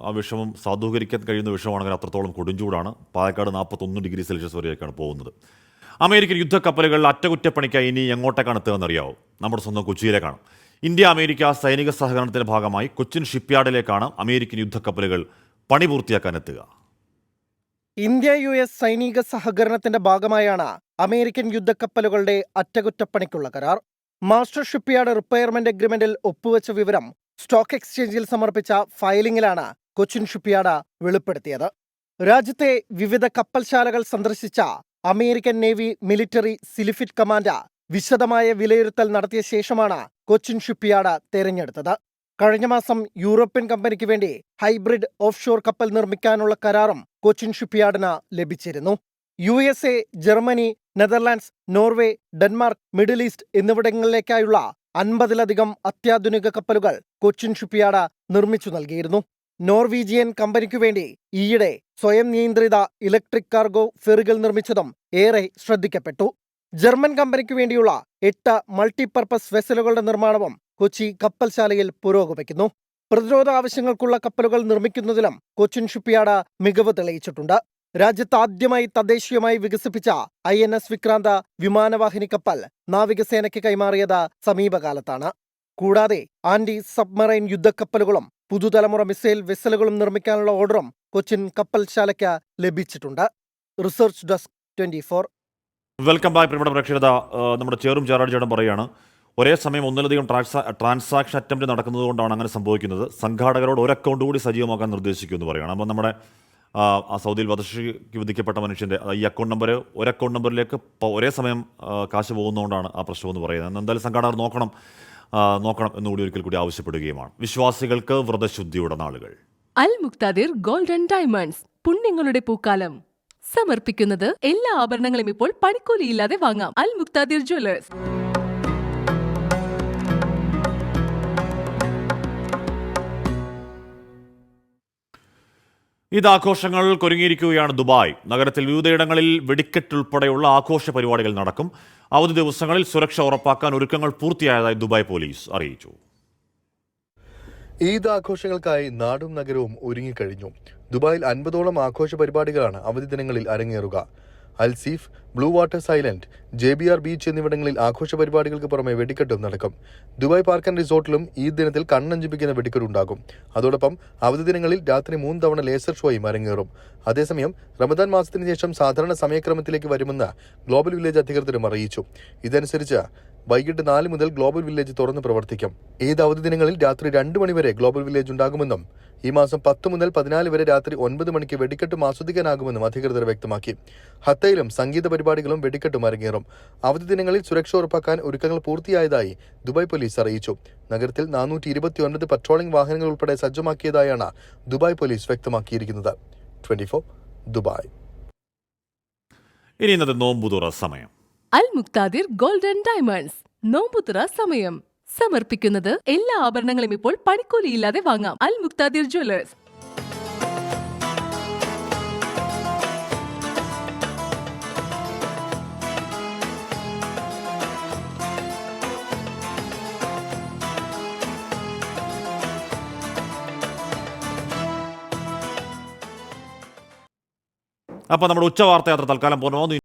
ആ വിഷമം സാധൂകരിക്കാൻ കഴിയുന്ന വിഷയമാണെങ്കിൽ അത്രത്തോളം കൊടും ചൂടാണ്. പാലക്കാട് 41 ഡിഗ്രി സെൽഷ്യസ് വരെയൊക്കെയാണ് പോകുന്നത്. അമേരിക്കൻ യുദ്ധക്കപ്പലുകൾ അറ്റകുറ്റപ്പണിക്കായി ഇനി എങ്ങോട്ടേക്കാണ് എത്തുകയെന്നറിയാവോ? നമ്മുടെ സ്വന്തം കൊച്ചിയിലേക്കാണ്. ഇന്ത്യ അമേരിക്ക സൈനിക സഹകരണത്തിന്റെ ഭാഗമായി കൊച്ചിൻ ഷിപ്പ്യാർഡിലേക്കാണ് അമേരിക്കൻ യുദ്ധക്കപ്പലുകൾ പണി പൂർത്തിയാക്കാൻ എത്തുക. ഇന്ത്യ US സൈനിക സഹകരണത്തിന്റെ ഭാഗമായാണ് അമേരിക്കൻ യുദ്ധക്കപ്പലുകളുടെ അറ്റകുറ്റപ്പണിക്കുള്ള കരാർ. മാസ്റ്റർ ഷിപ്പ്യാർഡ് റിപ്പയർമെന്റ് അഗ്രിമെന്റിൽ ഒപ്പുവെച്ച വിവരം സ്റ്റോക്ക് എക്സ്ചേഞ്ചിൽ സമർപ്പിച്ച ഫയലിംഗിലാണ് കൊച്ചിൻ ഷിപ്പ്യാർഡ് വെളിപ്പെടുത്തിയത്. രാജ്യത്തെ വിവിധ കപ്പൽശാലകൾ സന്ദർശിച്ച അമേരിക്കൻ നേവി മിലിറ്ററി സിലിഫിറ്റ് കമാൻഡർ വിശദമായ വിലയിരുത്തൽ നടത്തിയ ശേഷമാണ് കൊച്ചിൻ ഷിപ്പ്യാർഡ് തെരഞ്ഞെടുത്തത്. കഴിഞ്ഞ മാസം യൂറോപ്യൻ കമ്പനിക്ക് വേണ്ടി ഹൈബ്രിഡ് ഓഫ്ഷോർ കപ്പൽ നിർമ്മിക്കാനുള്ള കരാറും കൊച്ചിൻ ഷിപ്പ്യാർഡിന് ലഭിച്ചിരുന്നു. USA, Germany, Netherlands, Norway, Denmark, middle east എന്നിവിടങ്ങളിലേക്കായുള്ള 50-ലധികം അത്യാധുനിക കപ്പലുകൾ കൊച്ചിൻ ഷിപ്പ്യാർഡ് നിർമ്മിച്ചു നൽകിയിരുന്നു. നോർവീജിയൻ കമ്പനിക്കു വേണ്ടി ഈയിടെ സ്വയം നിയന്ത്രിത ഇലക്ട്രിക് കാർഗോ ഫെറികൾ നിർമ്മിച്ചതും ഏറെ ശ്രദ്ധിക്കപ്പെട്ടു. ജർമ്മൻ കമ്പനിക്കു വേണ്ടിയുള്ള 8 മൾട്ടിപർപ്പസ് വെസലുകളുടെ നിർമ്മാണവും കൊച്ചി കപ്പൽശാലയിൽ പുരോഗമിക്കുന്നു. പ്രതിരോധ ആവശ്യങ്ങൾക്കുള്ള കപ്പലുകൾ നിർമ്മിക്കുന്നതിലും കൊച്ചിൻ ഷിപ്പ്യാർഡ് മികവ് തെളിയിച്ചിട്ടുണ്ട്. രാജ്യത്ത് ആദ്യമായി തദ്ദേശീയമായി വികസിപ്പിച്ച INS വിക്രാന്ത വിമാനവാഹിനി കപ്പൽ നാവികസേനയ്ക്ക് കൈമാറിയത് സമീപകാലത്താണ്. കൂടാതെ ആന്റി സബ്മറൈൻ യുദ്ധക്കപ്പലുകളും പുതുതലമുറ മിസൈൽ വെസലുകളും നിർമ്മിക്കാനുള്ള ഓർഡറും കൊച്ചിൻ കപ്പൽശാലയ്ക്ക് ലഭിച്ചിട്ടുണ്ട്. Research desk 24. വെൽക്കം ബാക്ക് പ്രിയപ്പെട്ട പ്രേക്ഷകത. നമ്മുടെ ചേറും ചേറാടിച്ചേട്ടൻ പറയുകയാണ്, ഒരേ സമയം ഒന്നിലധികം ട്രാൻസാക്ഷൻ അറ്റംപ്റ്റ് നടക്കുന്നതുകൊണ്ടാണ് അങ്ങനെ സംഭവിക്കുന്നത്. സംഘാടകരോട് ഒരു അക്കൗണ്ട് കൂടി സജീവമാക്കാൻ നിർദ്ദേശിക്കുമെന്ന് പറയുകയാണ്. അപ്പോൾ നമ്മുടെ സൗദിയിൽ വധശിക്ഷയ്ക്ക് വിധിക്കപ്പെട്ട മനുഷ്യൻ്റെ ഈ അക്കൗണ്ട് നമ്പർ ഒരു അക്കൗണ്ട് നമ്പറിലേക്ക് ഒരേ സമയം കാശ് പോകുന്നതുകൊണ്ടാണ് ആ പ്രശ്നമെന്ന് പറയുന്നത്. എന്തായാലും സംഘാടകർ നോക്കണം എന്നുകൂടി ഒരിക്കൽ കൂടി ആവശ്യപ്പെടുകയുമാണ്. വിശ്വാസികൾക്ക് വ്രതശുദ്ധിയുടെ നാളുകൾ. അൽ മുക്താദിർ ഗോൾഡ് ആൻഡ് ഡയമണ്ട്സ് പുണ്യങ്ങളുടെ പൂക്കാലം സമർപ്പിക്കുന്നത് എല്ലാ ആഭരണങ്ങളും ഇപ്പോൾ പണിക്കൂലിയില്ലാതെ വാങ്ങാം. അൽ മുക്താദിർ ജ്വല്ലേഴ്സ്. ഇതാഘോഷങ്ങൾ ഒരുങ്ങിയിരിക്കുകയാണ് ദുബായ്. നഗരത്തിൽ വിവിധയിടങ്ങളിൽ വെടിക്കെട്ടുൾപ്പെടെയുള്ള ആഘോഷ പരിപാടികൾ നടക്കും. അവധി ദിവസങ്ങളിൽ സുരക്ഷ ഉറപ്പാക്കാൻ ഒരുക്കങ്ങൾ പൂർത്തിയായതായി ദുബായ് പോലീസ് അറിയിച്ചു. ഈദ് ആഘോഷങ്ങൾക്കായി നാടും നഗരവും ഒരുങ്ങിക്കഴിഞ്ഞു. ദുബായിൽ 50ഓളം ആഘോഷ പരിപാടികളാണ് അവധി ദിനങ്ങളിൽ അരങ്ങേറുക. Al Seef, blue waters island, JBR beach എന്നിവിടങ്ങളിൽ ആഘോഷ പരിപാടികൾക്ക് പുറമെ വെടിക്കെട്ടും നടക്കും. ദുബായ് പാർക്ക് ആൻഡ് റിസോർട്ടിലും ഈ ദിനത്തിൽ കണ്ണഞ്ചിപ്പിക്കുന്ന വെടിക്കെട്ടുണ്ടാകും. അതോടൊപ്പം അവധി ദിനങ്ങളിൽ രാത്രി 3 തവണ ലേസർ ഷോയും അരങ്ങേറും. അതേസമയം റമദാൻ മാസത്തിന് ശേഷം സാധാരണ സമയക്രമത്തിലേക്ക് വരുമെന്ന് ഗ്ലോബൽ വില്ലേജ് അധികൃതരും അറിയിച്ചു. ഇതനുസരിച്ച് വൈകിട്ട് 4 മുതൽ ഗ്ലോബൽ വില്ലേജ് തുറന്ന് പ്രവർത്തിക്കും. ഈദ് അവധി ദിനങ്ങളിൽ രാത്രി 2 മണി വരെ ഗ്ലോബൽ വില്ലേജ് ഉണ്ടാകുമെന്നും ഈ മാസം 10 മുതൽ 14 വരെ രാത്രി 9 മണിക്ക് വെടിക്കെട്ടും ആസ്വദിക്കാനാകുമെന്നും അധികൃതർ വ്യക്തമാക്കി. ഹത്തയിലും സംഗീത പരിപാടികളും വെടിക്കെട്ടും അരങ്ങേറും. അവധി ദിനങ്ങളിൽ സുരക്ഷ ഉറപ്പാക്കാൻ ഒരുക്കങ്ങൾ പൂർത്തിയായതായി ദുബായ് പോലീസ് അറിയിച്ചു. നഗരത്തിൽ 429 പട്രോളിംഗ് വാഹനങ്ങൾ ഉൾപ്പെടെ സജ്ജമാക്കിയതായാണ് ദുബായ് പോലീസ് വ്യക്തമാക്കിയിരിക്കുന്നത്. 24 ദുബായ്. ഇനി ഇന്നത്തെ നോമ്പുതുറ സമയം. അൽ മുക്താദിർ ഗോൾഡ് ആൻഡ് ഡയമണ്ട്സ് നോമ്പുതുറ സമയം സമർപ്പിക്കുന്നത് എല്ലാ ആഭരണങ്ങളും ഇപ്പോൾ പണിക്കൂലിയില്ലാതെ വാങ്ങാം. അൽ മുക്താദിർ ജ്വല്ലേഴ്സ്. അപ്പോൾ നമ്മുടെ ഉച്ചവാർത്ത യാത്ര തൽക്കാലം പൂർണ്ണമാകുന്നു.